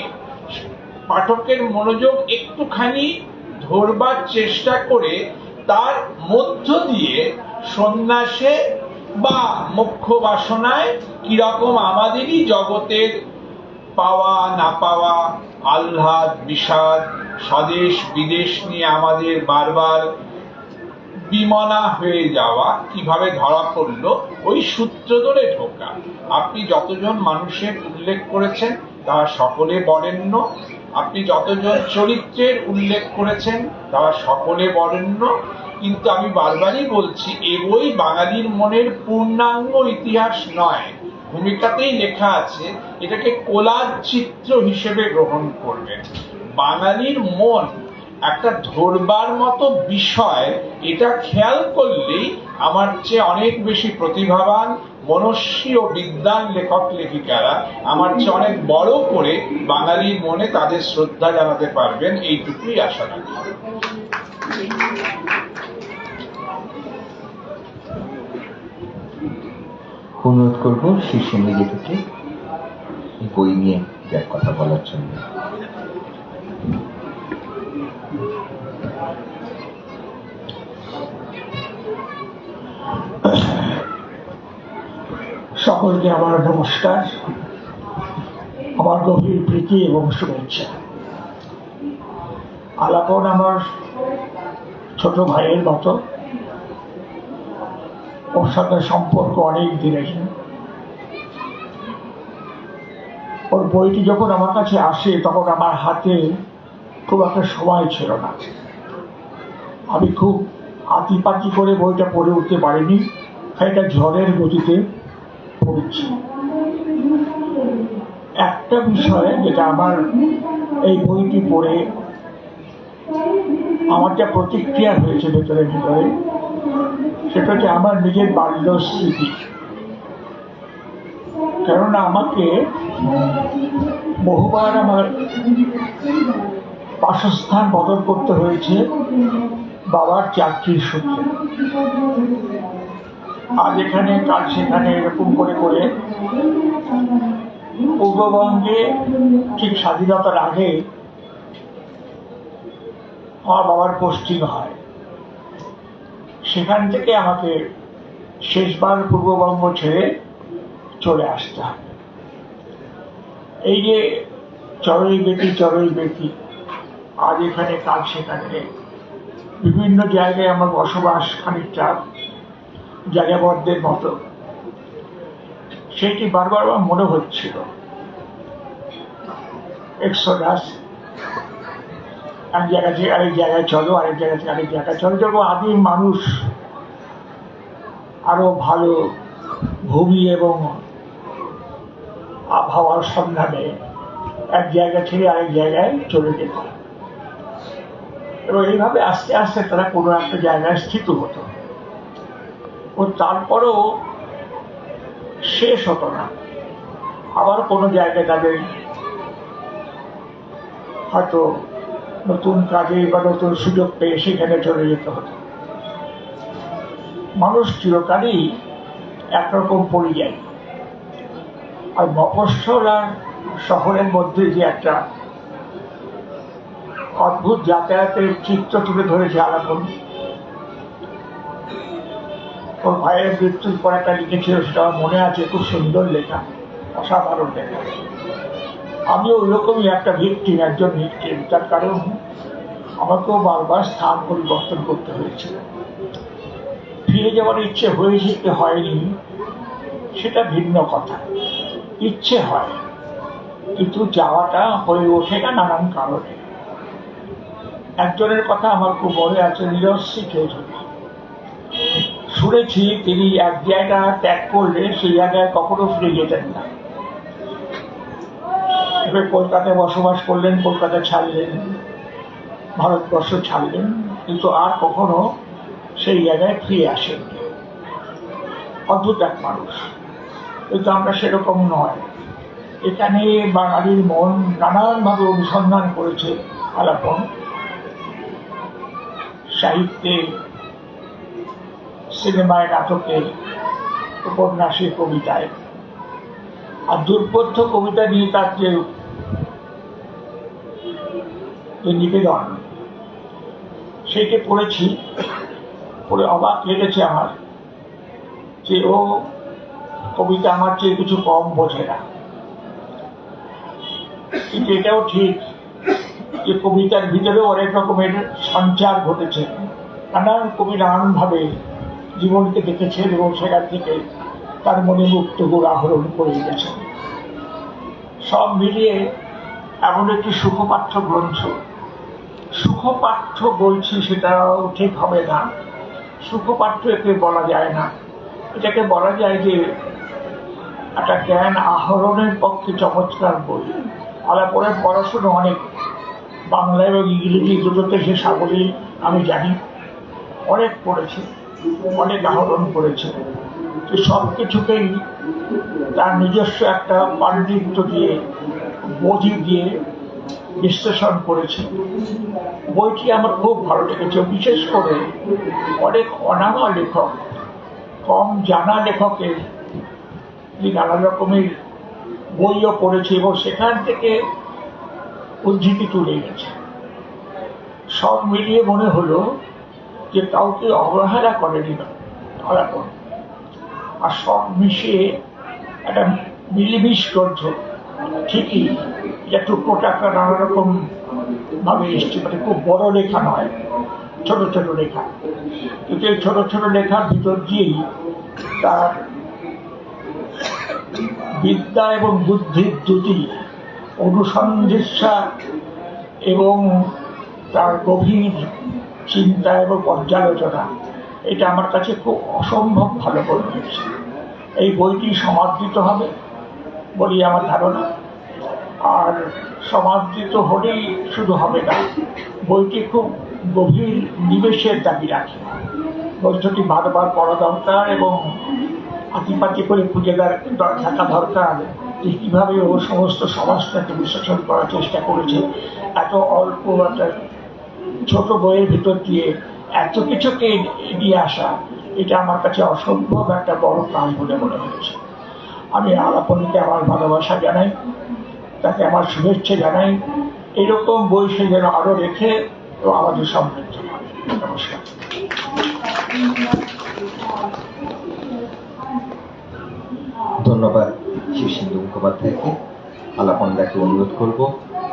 [SPEAKER 4] পাঠকের মনোযোগ একটুখানি ধরবার চেষ্টা করে তার মধ্য দিয়ে সন্ন্যাসে বা মোক্ষ বাসনায় কিরকম আমাদেরই জগতের পাওয়া না পাওয়া, আহ্লাদ বিষাদ, স্বদেশ বিদেশ নিয়ে আমাদের বারবার বিমনা হয়ে যাওয়া কিভাবে ধরা পড়লো, ওই সূত্র ধরে ঢোকা। আপনি যতজন মানুষের উল্লেখ করেছেন তারা সকলে বরেণ্য, আপনি যতজন চরিত্রের উল্লেখ করেছেন তারা সকলে বরেণ্য, কিন্তু আমি বারবারই বলছি এ বই বাঙালির মনের পূর্ণাঙ্গ ইতিহাস নয়। ভূমিকাতেই লেখা আছে এটাকে কোলাজ চিত্র হিসেবে গ্রহণ করবেন। বাঙালির মন একটা ধরবার মতো বিষয়, এটা খেয়াল করলেই আমার চেয়ে অনেক বেশি প্রতিভাবান মনস্বী ও বিদ্বান লেখক লেখিকারা আমার চেয়ে অনেক বড় করে বাঙালির মনে তাদের শ্রদ্ধা জানাতে পারবেন, এইটুকুই আশা রাখি।
[SPEAKER 2] অনুরোধ করবো শীর্ষে নিজেকে বই নিয়ে যার কথা বলার জন্য।
[SPEAKER 8] সকলকে আমার নমস্কার, আমার গভীর প্রীতি এবং শুভেচ্ছা। আলাপন আমার ছোট ভাইয়ের মতো, ওর সাথে সম্পর্ক অনেক দিনের। ওর বইটি যখন আমার কাছে আসে তখন আমার হাতে খুব একটা সময় ছিল না, আমি খুব আতিপাতি করে বইটা পড়ে উঠতে পারিনি, এটা ঝড়ের গতিতে পড়েছি। একটা বিষয় যেটা আমার এই বইটি পড়ে আমার যা প্রতিক্রিয়া হয়েছে ভেতরে ভেতরে, সেটা হচ্ছে আমার নিজের বাল্য স্মৃতি। কেননা আমাকে বহুবার আমার বাসস্থান বদল করতে হয়েছে বাবার চাকরির সূত্রে। আজ এখানে কাল সেখানে এরকম করে করে পূর্ববঙ্গে ঠিক স্বাধীনতার আগে আমার বাবার পোস্টিং হয়। সেখান থেকে আমাকে শেষবার পূর্ববঙ্গ ছেড়ে চলে আসতে হবে। এই যে চড়ই বেটি, আজ এখানে কাল সেখানে বিভিন্ন জায়গায় আমার বসবাস খানিকটা যাযাবরদের মতো, সেটি বারবার আমার মনে হচ্ছিল। এক্সোডাস, এক জায়গা থেকে আরেক জায়গায় চলো, আরেক জায়গা থেকে আরেক জায়গায় চলো, যখন আদিম মানুষ আরো ভালো ভূমি এবং আবহাওয়ার সন্ধানে এক জায়গা ছেড়ে আরেক জায়গায় চলে যেত, এবং এইভাবে আস্তে আস্তে তারা কোনো একটা জায়গায় স্থিত হতো। ও তারপরেও শেষ হতো না, আবার কোনো জায়গায় তাদের হয়তো নতুন কাজে বা নতুন সুযোগ পেয়ে সেখানে চলে যেতে হতো। মানুষ চিরকালই একরকম পরিযায়ী। আর মফস্বল আর শহরের মধ্যে যে একটা অদ্ভুত যাতায়াতের চিত্র তুলে ধরেছে আলাপন, ওর ভাইয়ের মৃত্যুর পর একটা লিখেছিল, সেটা আমার মনে আছে, খুব সুন্দর লেখা, অসাধারণ লেখা। আমি ওইরকমই একটা ভিকটিম, একজন ভিকটিম। তার কারণ আমাকেও বারবার স্থান পরিবর্তন করতে হয়েছিল। ফিরে যাওয়ার ইচ্ছে হয়েছে কি হয়নি সেটা ভিন্ন কথা। ইচ্ছে হয়, কিন্তু যাওয়াটা হয়ে ওঠে না নানান কারণে। একজনের কথা আমার খুব মনে আছে, নীরশ্রী চৌধুরী। শুনেছি তিনি এক জায়গা ত্যাগ করলে সেই জায়গায় কখনো ফিরে যেতেন না। এবার কলকাতায় বসবাস করলেন, কলকাতা ছাড়লেন, ভারতবর্ষ ছাড়লেন, কিন্তু আর কখনো সেই জায়গায় ফিরে আসেন। অদ্ভুত এক মানুষ, কিন্তু আমরা সেরকম নয়। এখানে বাঙালির মন নানানভাবে অনুসন্ধান করেছে আলাপন, সাহিত্যে, সিনেমায়, নাটকে, উপন্যাসে, কবিতায়। আর দুর্বোধ্য কবিতা নিয়ে তার যে নিবেদন, সেইটা পড়েছি, পড়ে অবাক লেগেছে আমার যে ও কবিতা আমার চেয়ে কিছু কম বোঝে না। কিন্তু এটাও ঠিক যে কবিতার ভিতরে অনেক রকমের সঞ্চার ঘটেছে। নানান কবি নানানভাবে জীবনকে দেখেছেন এবং সেখান থেকে তার মনে মুক্তগুণ আহরণ করে গেছেন। সব মিলিয়ে এমন একটি সুখপাঠ্য গ্রন্থ। সুখপাঠ্য বলছি সেটাও ঠিক হবে না, সুখপাঠ্য একে বলা যায় না। এটাকে বলা যায় যে একটা জ্ঞান আহরণের পক্ষে চমৎকার বই। আলাপনের পড়াশুনো অনেক, বাংলা এবং ইংরেজি দুটোতে সে সাবলীল আমি জানি, অনেক পড়েছে, অনেক আহরণ করেছে। সব কিছুকেই তার নিজস্ব একটা পাণ্ডিত্য দিয়ে, বোঝি দিয়ে বিশ্লেষণ করেছে। বইটি আমার খুব ভালো লেগেছে। বিশেষ করে অনেক অনামা লেখক, কম জানা লেখকের নানা রকমের বইও পড়েছে এবং সেখান থেকে উদ্ধৃতি তুলে গেছে। সব মিলিয়ে মনে হলো যে কাউকে অবহেলা করেনি না আলাপন, আর সব মিশিয়ে একটা মিলিমিশ গ্রন্থ। ঠিকই এটা টুকরো টাকা নানা রকম ভাবে এসছে, মানে খুব বড় লেখা নয়, ছোট ছোট লেখা। কিন্তু এই ছোট ছোট লেখার ভিতর দিয়েই তার বিদ্যা এবং বুদ্ধির দুটি অনুসন্ধিৎসা এবং তার গভীর চিন্তা এবং পর্যালোচনা, এটা আমার কাছে খুব অসম্ভব ভালো মনে হয়েছে। এই বইটি সমাদৃত হবে বলি আমার ধারণা। আর সমাদৃত হলেই শুধু হবে না, বইটি খুব গভীর নিবেশের দাবি রাখে। গ্রন্থটি বারবার পড়া দরকার এবং আতিপাতি করে খুঁজে থাকা দরকার যে কিভাবে ও সমস্ত সমাজটাকে বিশ্লেষণ করার চেষ্টা করেছে। এত অল্প একটা ছোট বইয়ের ভিতর দিয়ে এত কিছুকে এগিয়ে আসা, এটা আমার কাছে অসম্ভব একটা বড় কাজ বলে মনে হয়েছে। আমি আলাপনকে আমার ভালোবাসা জানাই, তাকে আমার শুভেচ্ছা জানাই। এরকম বই সে যেন আরো রেখে তো আমাদের সমৃদ্ধ হয়। নমস্কার।
[SPEAKER 2] ধন্যবাদ শীর্ষেন্দু মুখোপাধ্যায়কে। আলাপন দাকে অনুরোধ করব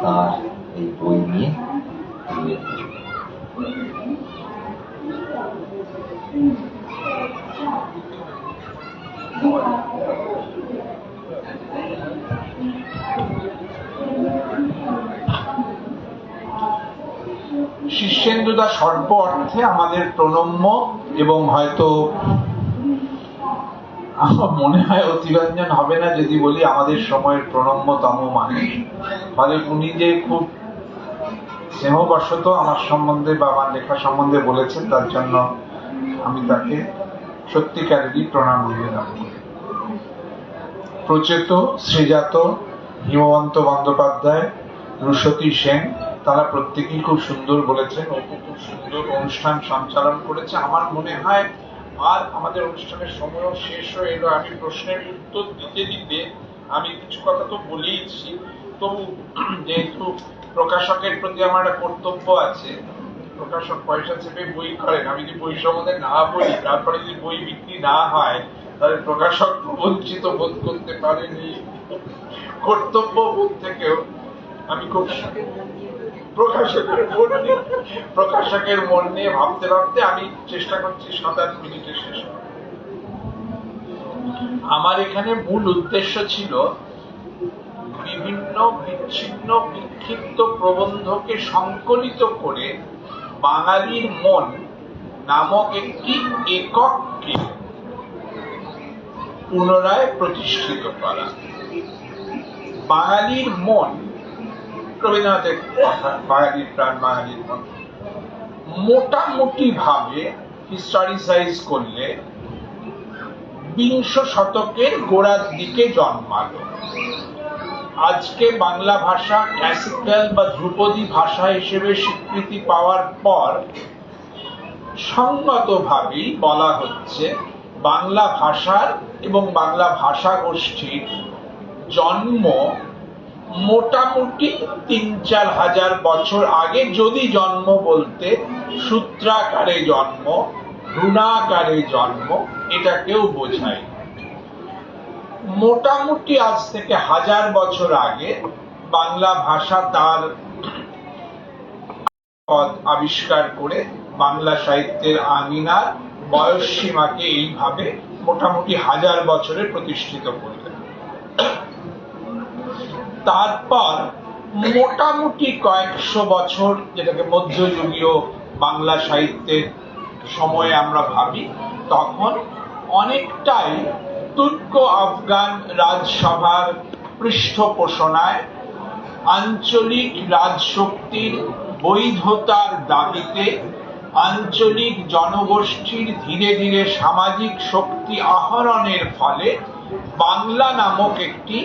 [SPEAKER 2] তার এই বই নিয়ে
[SPEAKER 4] শীর্ষেন্দুদা সর্ব অর্থে আমাদের প্রণম্য এবং হয়তো আমার মনে হয় অতিরঞ্জন হবে না যদি বলি আমাদের সময়ের প্রণম্যতম মানুষ। ফলে উনি যে খুব স্নেহবশত আমার সম্বন্ধে বা আমার লেখা সম্বন্ধে বলেছেন, তার জন্য আমি তাকে সত্যিকারেরই প্রণাম নিবেদন করি। প্রচেত, শ্রীজাত, হিমবন্ত বন্দ্যোপাধ্যায়, রুশতী সেন, তারা প্রত্যেকেই খুব সুন্দর বলেছেন। অপু খুব সুন্দর অনুষ্ঠান সঞ্চালন করেছে। আমার মনে হয় আর আমাদের অনুষ্ঠানের সময়ও শেষ হয়ে এলো। আমি প্রশ্নের উত্তর দিতে দিতে আমি কিছু কথা তো বলেইছি, তবু যেহেতু প্রকাশকের প্রতি আমার একটা কর্তব্য আছে, প্রকাশক পয়সা চেপে বই করেন, আমি যদি বই সম্বন্ধে না বলি, তারপরে যদি বই বিক্রি না হয়, তাহলে প্রকাশক বঞ্চিত বোধ করতে পারেনি। কর্তব্য বোধ থেকেও আমি খুব প্রকাশকের মন নিয়ে ভাবতে ভাবতে আমি চেষ্টা করছি 7-8 মিনিটে শেষ। আমার এখানে মূল উদ্দেশ্য ছিল বিভিন্ন বিচ্ছিন্ন বিক্ষিপ্ত প্রবন্ধকে সংকলিত করে বাঙালির মন নামক একটি একককে পুনরায় প্রতিষ্ঠিত করা। বাঙালির মন, রবীন্দ্রনাথের কথা, বাঙালির প্রাণ, বাঙালির মন, মোটামুটি ভাবে হিস্টোরিসাইজ করলে বিংশ শতকের গোড়ার দিকে জন্মালো। আজকে বাংলা ভাষা ক্লাসিক্যাল বা ধ্রুপদী ভাষা হিসেবে স্বীকৃতি পাওয়ার পর সঙ্গতভাবেই বলা হচ্ছে বাংলা ভাষার এবং বাংলা ভাষা গোষ্ঠীর জন্ম মোটামুটি ৩-৪ হাজার বছর আগে, যদি জন্ম বলতে সূত্রাকারে জন্ম, ভ্রূণাকারে জন্ম এটাকেও বোঝায়। মোটামুটি আজ থেকে 1000 বছর আগে বাংলা ভাষা তার পদ আবিষ্কার করে বাংলা সাহিত্যের আঙিনার বয়স সীমাকে এইভাবে মোটামুটি 1000 বছরে প্রতিষ্ঠিত করলেন। তারপর মোটামুটি কয়েকশো বছর, যেটাকে মধ্যযুগীয় বাংলা সাহিত্যের সময়ে আমরা ভাবি, তখন অনেকটাই তুর্ক আফগান রাজসভার পৃষ্ঠপোষণায় আঞ্চলিক রাজশক্তির বৈধতার দাবিতে আঞ্চলিক জনগোষ্ঠীর ধীরে ধীরে সামাজিক শক্তি আহরণের ফলে বাংলা নামক একটি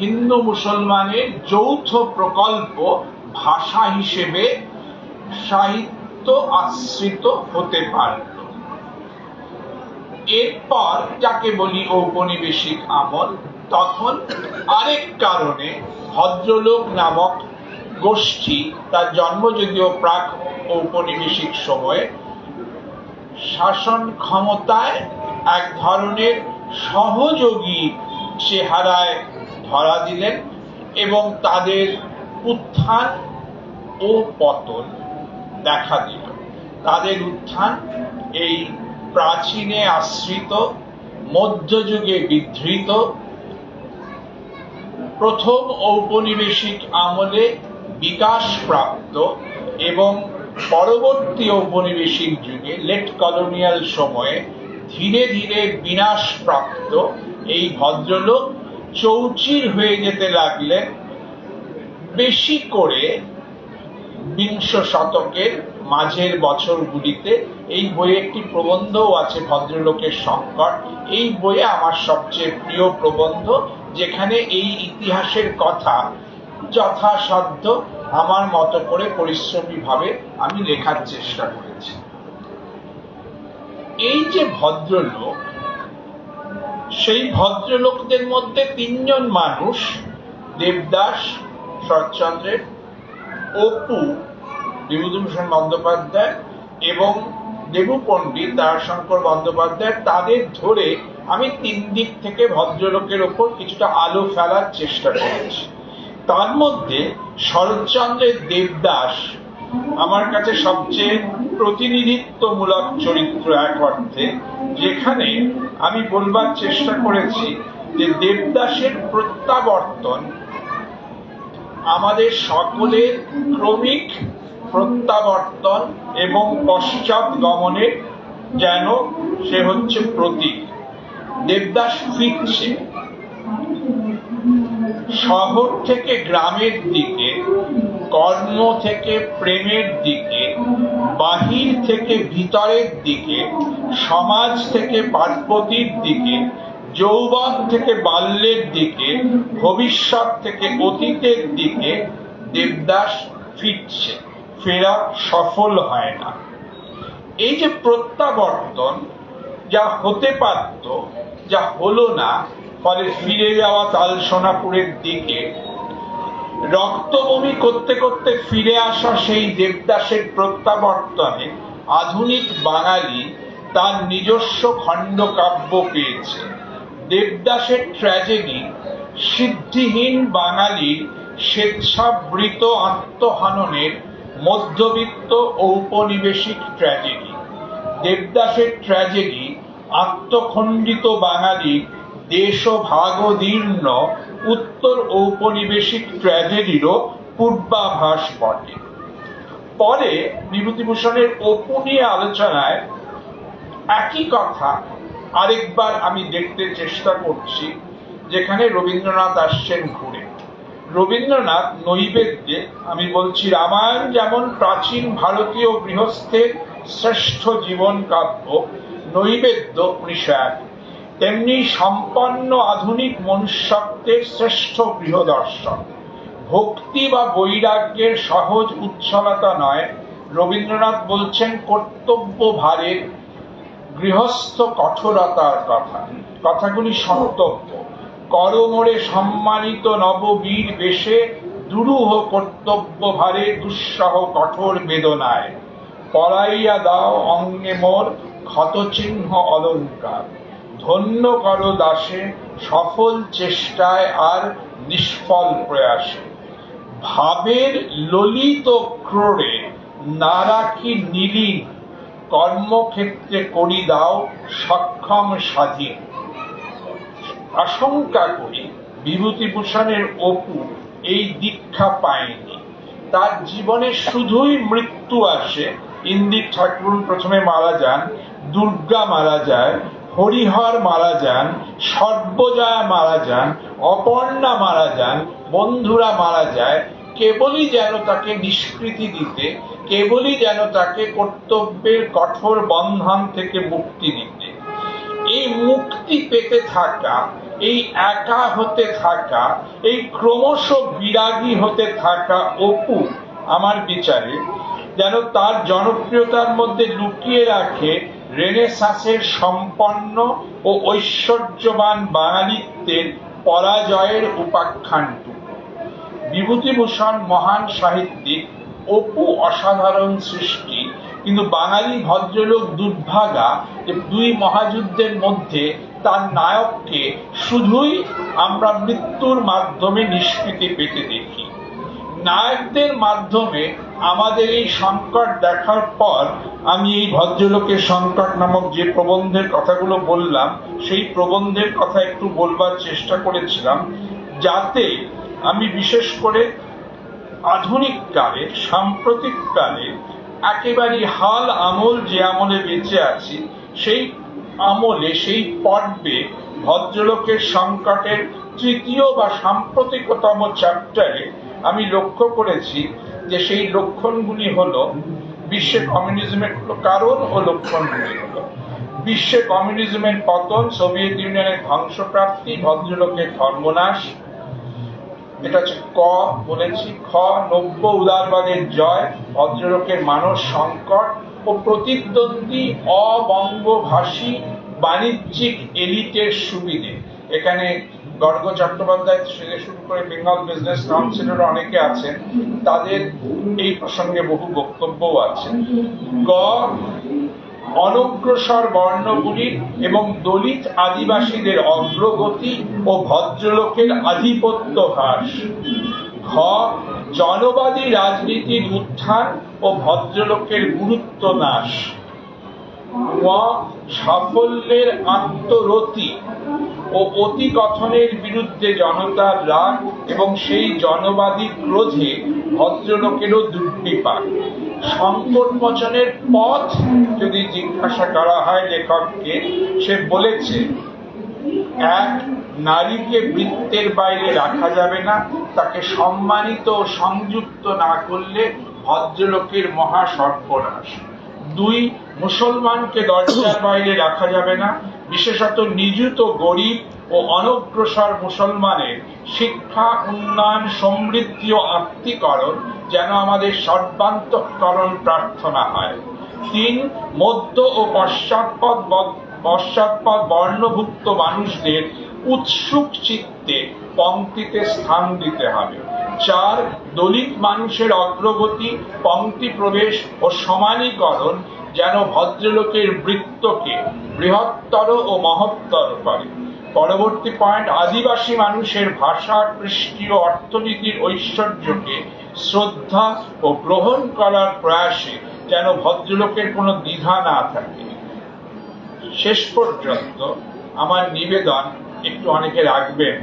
[SPEAKER 4] হিন্দু মুসলমানের যৌথ প্রকল্প ভাষা হিসেবে সাহিত্য আশ্রিত হতে পারল। এরপর যাকে বলি ঔপনিবেশিক আমল, তখন আরেক কারণে ভদ্রলোক নামক গোষ্ঠী, তার জন্ম যদিও প্রাক ঔপনিবেশিক সময়ে, শাসন ক্ষমতায় এক ধরনের সহযোগী চেহারায় ধরা দিলেন এবং তাদের উত্থান ও পতন দেখা দিল। তাদের উত্থান এই প্রাচীনে আশ্রিত, মধ্যযুগে বিধৃত, প্রথম ঔপনিবেশিক আমলে বিকাশপ্রাপ্ত এবং পরবর্তী ঔপনিবেশিক যুগে লেট কলোনিয়াল সময়ে ধীরে ধীরে বিনাশপ্রাপ্ত এই ভদ্রলোক চৌচির হয়ে যেতে লাগলেন। বেশি করে বিংশ শতকের মাঝের বছরগুলিতে। এই বইয়ে একটি প্রবন্ধও আছে, ভদ্রলোকের সংকট। এই বইয়ে আমার সবচেয়ে প্রিয় প্রবন্ধ, যেখানে এই ইতিহাসের কথা যথাসাধ্য আমার মতো করে পরিশ্রমীভাবে আমি লেখার চেষ্টা করেছি। এই যে ভদ্রলোক, সেই ভদ্রলোকদের মধ্যে 3 জন মানুষ, দেবদাস শরৎচন্দ্রের, অপু বিভূতিভূষণ বন্দ্যোপাধ্যায় এবং দেবু পণ্ডিত তারাশঙ্কর বন্দ্যোপাধ্যায়, তাদের ধরে আমি 3 দিক থেকে ভদ্রলোকের ওপর কিছুটা আলো ফেলার চেষ্টা করেছি। তার মধ্যে শরৎচন্দ্রের দেবদাস আমার কাছে সবচেয়ে প্রতিনিধিত্বমূলক চরিত্র এক অর্থে, যেখানে আমি বলবার চেষ্টা করেছি যে দেবদাসের প্রত্যাবর্তন আমাদের সকলের ক্রমিক প্রত্যাবর্তন এবং পশ্চাৎ গমনের যেন সে হচ্ছে প্রতীক। দেবদাস ফিরছে শহর থেকে গ্রামের দিকে, কর্ম থেকে প্রেমের দিকে, বাহির থেকে ভিতরের দিকে, সমাজ থেকে পার্বতীর দিকে, যৌবন থেকে বাল্যের দিকে, ভবিষ্যৎ থেকে অতীতের দিকে দেবদাস ফিরছে, ফেরা সফল হয় না। এই যে প্রত্যাবর্তন, যা হতে পারত, যা হলো না, ফলে ফিরে যাওয়া তাল সোনাপুরের দিকে, রক্তবমি করতে করতে ফিরে আসা সেই দেবদাসের প্রত্যাবর্তনে আধুনিক বাঙালি তার নিজস্ব খণ্ডকাব্য পেয়েছে। দেবদাসের ট্র্যাজেডি সিদ্ধিহীন বাঙালির স্বেচ্ছাবৃত আত্মহননের মধ্যবিত্ত ঔপনিবেশিক ট্র্যাজেডি। দেবদাসের ট্র্যাজেডি আত্মখণ্ডিত বাঙালির দেশভাগদীর্ণ উত্তর ঔপনিবেশিক ট্র্যাজেডিরও পূর্বাভাস বটে। পরে বিভূতিভূষণের অপু নিয়ে আলোচনায় একই কথা আরেকবার আমি দেখতে চেষ্টা করছি, যেখানে রবীন্দ্রনাথ আসছেন ঘুরে। রবীন্দ্রনাথ নৈবেদ্যে আমি বলছি রামায়ণ যেমন প্রাচীন ভারতীয় গৃহস্থের শ্রেষ্ঠ জীবন কাব্য নৈবেদ্য 1901, তেমনি সম্পন্ন আধুনিক মনুষ্যত্বের শ্রেষ্ঠ গৃহদর্শন। ভক্তি বা বৈরাগ্যের সহজ উচ্ছলতা নয়, রবীন্দ্রনাথ বলছেন কর্তব্য ভারের গৃহস্থ কঠোরতার কথা। কথাগুলি সন্তব্য। করমোড়ে সম্মানিত নববীর বেশে দুরূহ কর্তব্য ভারে দুঃসহ কঠোর বেদনায় পড়াইয়া দাও অঙ্গে মোর ক্ষতচিহ্ন অলঙ্কার। ধন্য কর দাসে সফল চেষ্টায় আর নিষ্ফল প্রয়াসে। ভাবের ললিত ক্রোড়ে না রাখি নীলিন, কর্মক্ষেত্রে করি দাও সক্ষম স্বাধীন। আশঙ্কা করি বিভূতিভূষণের অপু এই দীক্ষা পায়নি। তার জীবনে শুধুই মৃত্যু আসে। ইন্দির ঠাকুর প্রথমে মারা যান, দুর্গা মারা যায়, হরিহর মারা যান, সর্বজয়া মারা যান, অপর্ণা মারা যান, বন্ধুরা মারা যায়, কেবলই যেন তাকে নিষ্কৃতি দিতে, কেবলই যেন তাকে কর্তব্যের কঠোর বন্ধন থেকে মুক্তি দিতে। এই মুক্তি পেতে থাকা, এই একা হতে থাকা, এই ক্রমশ বিরাগী হতে থাকা অপু আমার বিচারে যেন তার জনপ্রিয়তার মধ্যে লুকিয়ে রাখে রেনেসাঁসের সম্পন্ন ও ঐশ্বর্যবান বাঙালিত্বের পরাজয়ের উপাখ্যানটুকু। বিভূতিভূষণ মহান সাহিত্যিক, অপু অসাধারণ সৃষ্টি, কিন্তু বাঙালি ভদ্রলোক দুর্ভাগা যে দুই মহাযুদ্ধের মধ্যে তার নায়ককে শুধুই আমরা মৃত্যুর মাধ্যমে নিষ্কৃতি পেতে দেখি। নায়কদের মাধ্যমে আমাদের এই সংকট দেখার পর আমি এই ভদ্রলোকের সংকট নামক যে প্রবন্ধের কথাগুলো বললাম, সেই প্রবন্ধের কথা একটু বলবার চেষ্টা করেছিলাম, যাতে আমি বিশেষ করে আধুনিক কালে, সাম্প্রতিক কালে, একেবারে হাল আমল যে আমলে বেঁচে আছি, সেই আমলে, সেই পর্বে ভদ্রলোকের সংকটের তৃতীয় বা সাম্প্রতিকতম চ্যাপ্টারে আমি লক্ষ্য করেছি যে সেই লক্ষণগুলি হলো বিশ্বে কমিউনিজমের কারণ ও লক্ষণগুলি হলো বিশ্বে কমিউনিজমের পতন, সোভিয়েত ইউনিয়নের ধ্বংসপ্রাপ্তি, ভদ্রলোকের ধর্মনাশ, এটা হচ্ছে ক বলেছি। খ, নব্য উদারবাদের জয়, ভদ্রলোকের মানস সংকট ও প্রতিদ্বন্দ্বী অবঙ্গভাষী বাণিজ্যিক এলিটের সুবিধে। এখানে গর্গ চট্টোপাধ্যায় থেকে শুরু করে বেঙ্গল বিজনেস কাউন্সিলের অনেকে আছেন, তাদের এই প্রসঙ্গে বহু বক্তব্যও আছে। গ, অনগ্রসর বর্ণগুলির এবং দলিত আদিবাসীদের অগ্রগতি ও ভদ্রলোকের আধিপত্য হ্রাস। ঘ, জনবাদী রাজনীতির উত্থান ও ভদ্রলোকের গুরুত্ব নাশ। ঙ, সাফল্যের আত্মরতি ও অতিকথনের বিরুদ্ধে জনতার রাগ এবং সেই জনবাদী ক্রোধে ভদ্রলোকেরও দুর্বিপাক। সংকট মোচনের পথ যদি জিজ্ঞাসা করা হয় লেখককে, সে বলেছে, এক, নারীকে বৃত্তের বাইরে রাখা যাবে না, তাকে সম্মানিত ও সংযুক্ত না করলে ভদ্রলোকের মহা সর্বনাশ। দুই, মুসলমানকে দরজার বাইরে রাখা যাবে না, বিশেষত নিযুত গরিব ও অনগ্রসর মুসলমানের শিক্ষা, উন্নয়ন, সমৃদ্ধি ও আত্মীকরণ যেন আমাদের সর্বান্তঃকরণ প্রার্থনা হয়। তিন, মধ্য ও পশ্চাৎপদ বর্ণভুক্ত মানুষদের উৎসুক চিত্তে পংক্তিতে স্থান দিতে হবে। চার, দলিত মানুষের অগ্রগতি, পংক্তি প্রবেশ ও সমানীকরণ যেন ভদ্রলোকের বৃত্তকে বৃহত্তর ও মহত্তর করে। পরবর্তী পয়েন্ট, আদিবাসী মানুষের ভাষা, কৃষ্টি ও অর্থনীতির ঐশ্বর্যকে শ্রদ্ধা ও গ্রহণ করার প্রয়াসে যেন ভদ্রলোকের কোনো দ্বিধা না থাকে। শেষ পর্যন্ত আমার নিবেদন একটু অনেকে রাখবেন,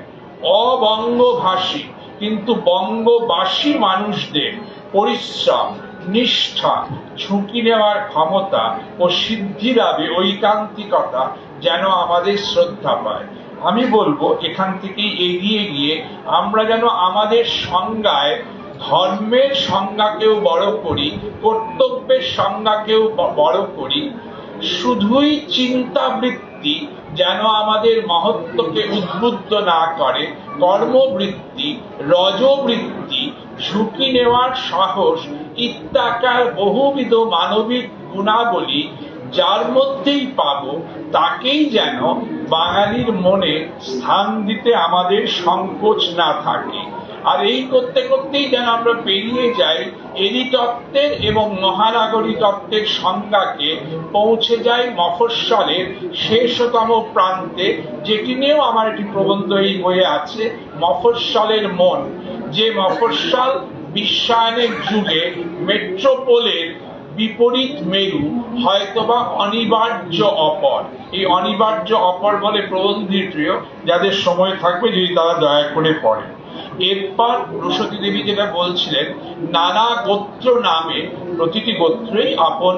[SPEAKER 4] অবঙ্গভাষী কিন্তু বঙ্গবাসী মানুষদের পরিশ্রম, নিষ্ঠা, ঝুঁকি নেওয়ার ক্ষমতা ও সিদ্ধি লাভে ঐকান্তিকতা যেন আমাদের শ্রদ্ধা পায়। আমি বলবো এখান থেকে এগিয়ে গিয়ে আমরা যেন আমাদের সংজ্ঞায় ধর্মের সংজ্ঞাকেও বড় করি, কর্তব্যের সংজ্ঞাকেও বড় করি। শুধুই চিন্তাবৃত্তি যেন আমাদের মহত্বকে উদ্বুদ্ধ না করে, কর্মবৃত্তি, রজবৃত্তি, ঝুঁকি নেওয়ার সাহস ইত্যাকার বহুবিধ মানবিক গুণাবলী যার মধ্যেই পাবো, তাকেই যেন বাঙালির মনে স্থান দিতে আমাদের সংকোচ না থাকে। আর এই করতে করতেই যেন আমরা পেরিয়ে যাই এরি তত্ত্বের এবং মহানাগরী তত্ত্বের সংজ্ঞাকে, পৌঁছে যাই মফস্বলের শেষতম প্রান্তে, যেটি নিয়েও আমার একটি প্রবন্ধ এই বইয়ে আছে, মফস্বলের মন। যে মফস্বল বিশ্বায়নের যুগে মেট্রোপোলের বিপরীত মেরু, হয়তোবা অনিবার্য অপর। এই অনিবার্য অপর বলে প্রবন্ধটিও, যাদের সময় থাকবে যদি তারা দয়া করে পড়ে। এরপর রুশতী দেবী যেটা বলছিলেন, নানা গোত্র নামে প্রতিটি গোত্রই আপন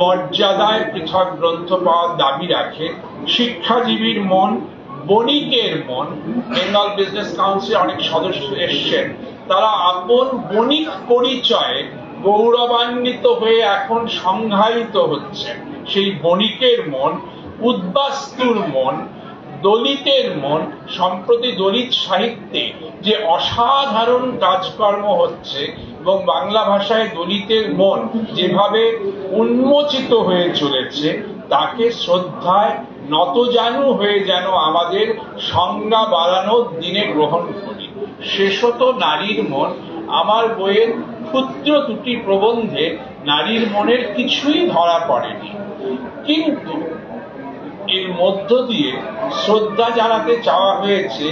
[SPEAKER 4] মর্যাদায় পৃথক গ্রন্থ পাওয়ার দাবি রাখে। শিক্ষাজীবীর মন, বণিকের মন, বেঙ্গল বিজনেস কাউন্সিল অনেক সদস্য এসছেন, তারা আপন বণিক পরিচয়ে গৌরবান্বিত হয়ে এখন সংজ্ঞায়িত হচ্ছে। সেই বণিকের মন, উদ্বাস্তুর মন, দলিতের মন। সম্প্রতি দলিত সাহিত্যে যে অসাধারণ কাজকর্ম হচ্ছে এবং বাংলা ভাষায় দলিতের মন যেভাবে উন্মোচিত হয়ে চলেছে, তাকে শ্রদ্ধায় নতজানু হয়ে যেন আমাদের সংজ্ঞা বাড়ানোর দিনে গ্রহণ করি। শেষত নারীর মন। আমার বইয়ের ক্ষুদ্র দুটি প্রবন্ধে নারীর মনের কিছুই ধরা পড়েনি, কিন্তু এর মধ্য দিয়ে শ্রদ্ধা জানাতে চাওয়া হয়েছে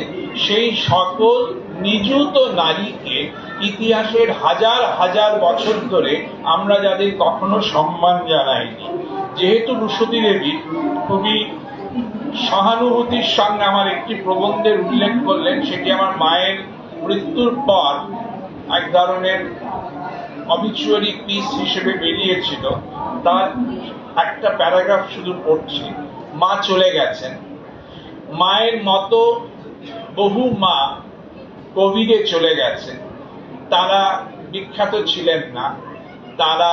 [SPEAKER 4] সেই সকল নিযুত নারীকে, ইতিহাসের হাজার হাজার বছর ধরে আমরা যাদের কখনো সম্মান জানাইনি। যেহেতু রুশতী দেবী খুবই সহানুভূতির সঙ্গে আমার একটি প্রবন্ধের উল্লেখ করলেন, সেটি আমার মায়ের মৃত্যুর পর এক ধরনের অবিচুয়ারি পিস হিসেবে বেরিয়েছিল। তার একটা প্যারাগ্রাফ শুধু পড়ছি। মা চলে গেছেন। মায়ের মতো বহু মা কোভিডে চলে গেছেন। তারা বিখ্যাত ছিলেন না, তারা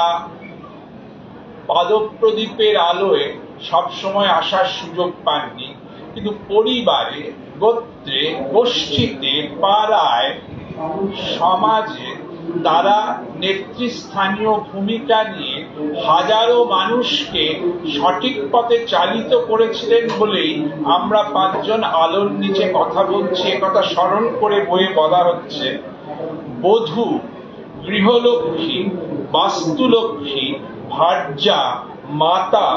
[SPEAKER 4] পাদপ্রদীপের আলোয় সবসময় আসার সুযোগ পাননি, কিন্তু পরিবারে, গোত্রে, গোষ্ঠীতে, পাড়ায়, সমাজে তারা নেতৃস্থানীয় ভূমিকা নিয়ে হাজারো মানুষকে সঠিক পথে চালিত করেছিলেন বলেই আমরা পাঁচজন আলোর নিচে কথা বলছি। একথা স্মরণ করে বইয়ে বলা হচ্ছে, বধূ, গৃহলক্ষ্মী, বাস্তুলক্ষ্মী, ভার্যা, মাতা,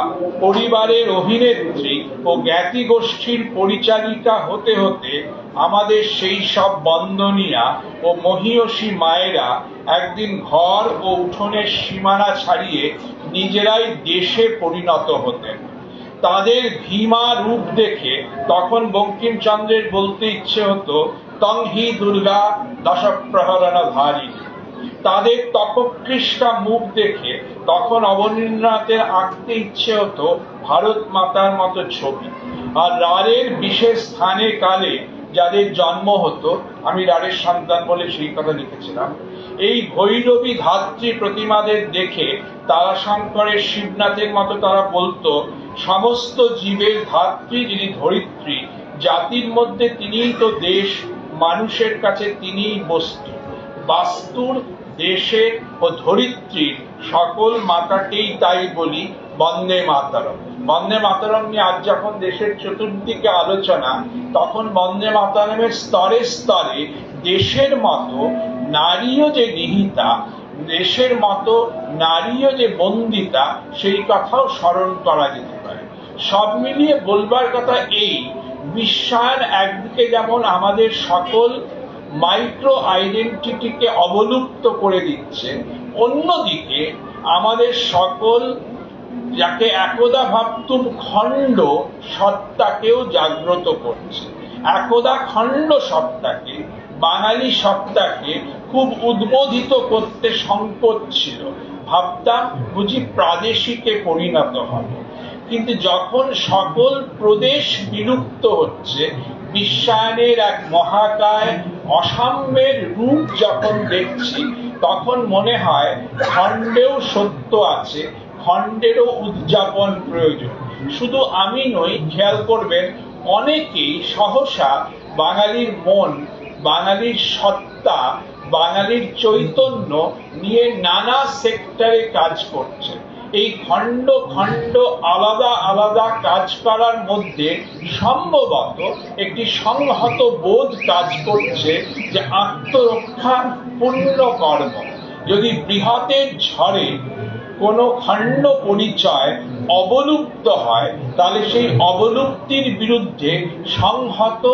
[SPEAKER 4] পরিবারের অভিনেত্রী ও জ্ঞাতি গোষ্ঠীর পরিচারিকা হতে হতে আমাদের সেই সব বন্দনিয়া ও মহীয়সী মায়েরা একদিন ঘর ও উঠোনের সীমানা ছাড়িয়ে নিজেরাই দেশে পরিণত হতেন। তাদের ভীমা রূপ দেখে তখন বঙ্কিমচন্দ্রের বলতে ইচ্ছে হতো, তংহি দুর্গা দশপ্রহরণ ধারী। তাদের তপকৃষ্টা মুখ দেখে তখন অবনীন্দ্রনাথের আঁকতে ইচ্ছে হতো ভারত মাতার মতো ছবি। আর রাড়ের বিশেষ স্থানে কালে যাদের জন্ম হতো, আমি রাড়ের সন্তান বলে সেই কথা লিখেছিলাম, এই ভৈরবী ধাত্রী প্রতিমাদের দেখে তারাশঙ্করের শিবনাথের মতো তারা বলতো, সমস্ত জীবের ধাত্রী যিনি ধরিত্রী, জাতির মধ্যে তিনিই তো দেশ, মানুষের কাছে তিনিই বস্তু। বাস্তুর, দেশের ও ধরিত্রীর সকল মাতাকেই তাই বলি বন্দে মাতরম। বন্দে মাতরম নিয়ে আজ যখন দেশের চতুর্দিকে আলোচনা, তখন বন্দে মাতরমের স্তরে স্তরে দেশের মতো নারীও যে নিহিতা, দেশের মতো নারীও যে বন্দিতা, সেই কথাও স্মরণ করা যেতে পারে। সব মিলিয়ে বলবার কথা এই, বিশ্বায়ন একদিকে যেমন আমাদের সকল মাইক্রো আইডেন্টিটিকে অবলুপ্ত করে দিচ্ছে, অন্যদিকে আমাদের সকল যাকে একদা ভাবতুম খণ্ড সত্তাকেও জাগ্রত করছে। একদা খণ্ড সত্তাকে, বাঙালি সত্তাকে খুব উদ্বোধিত করতে সংকোচ ছিল। ভাবতাম বুঝি প্রাদেশিকে পরিণত হবে, কিন্তু যখন সকল প্রদেশ বিলুপ্ত হচ্ছে, বিশ্বায়নের এক মহাকায় অসাম্যের রূপ যখন দেখছি, তখন মনে হয় খণ্ডেও সত্য আছে, খণ্ডেরও উদযাপন প্রয়োজন। শুধু আমি নই, খেয়াল করবেন অনেকেই সহসা বাঙালির মন, বাঙালির সত্তা, বাঙালির চৈতন্য নিয়ে নানা সেক্টরে কাজ করছে। এই খণ্ড খণ্ড আলাদা আলাদা কাজ করার মধ্যে সম্ভবত একটি সংহত বোধ কাজ করছে, যে আত্মরক্ষা পুণ্য কর্ম। যদি বৃহতের ঝড়ে কোনো খণ্ড পরিচয় অবলুপ্ত হয়, তাহলে সেই অবলুপ্তির বিরুদ্ধে সংহত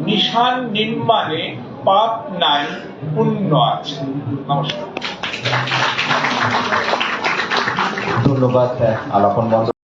[SPEAKER 4] নিশান নির্মাণে পাপ নাই, পুণ্য আছে। নমস্কার।
[SPEAKER 2] ধন্যবাদ আলাপন বন্দ্যোপাধ্যায়।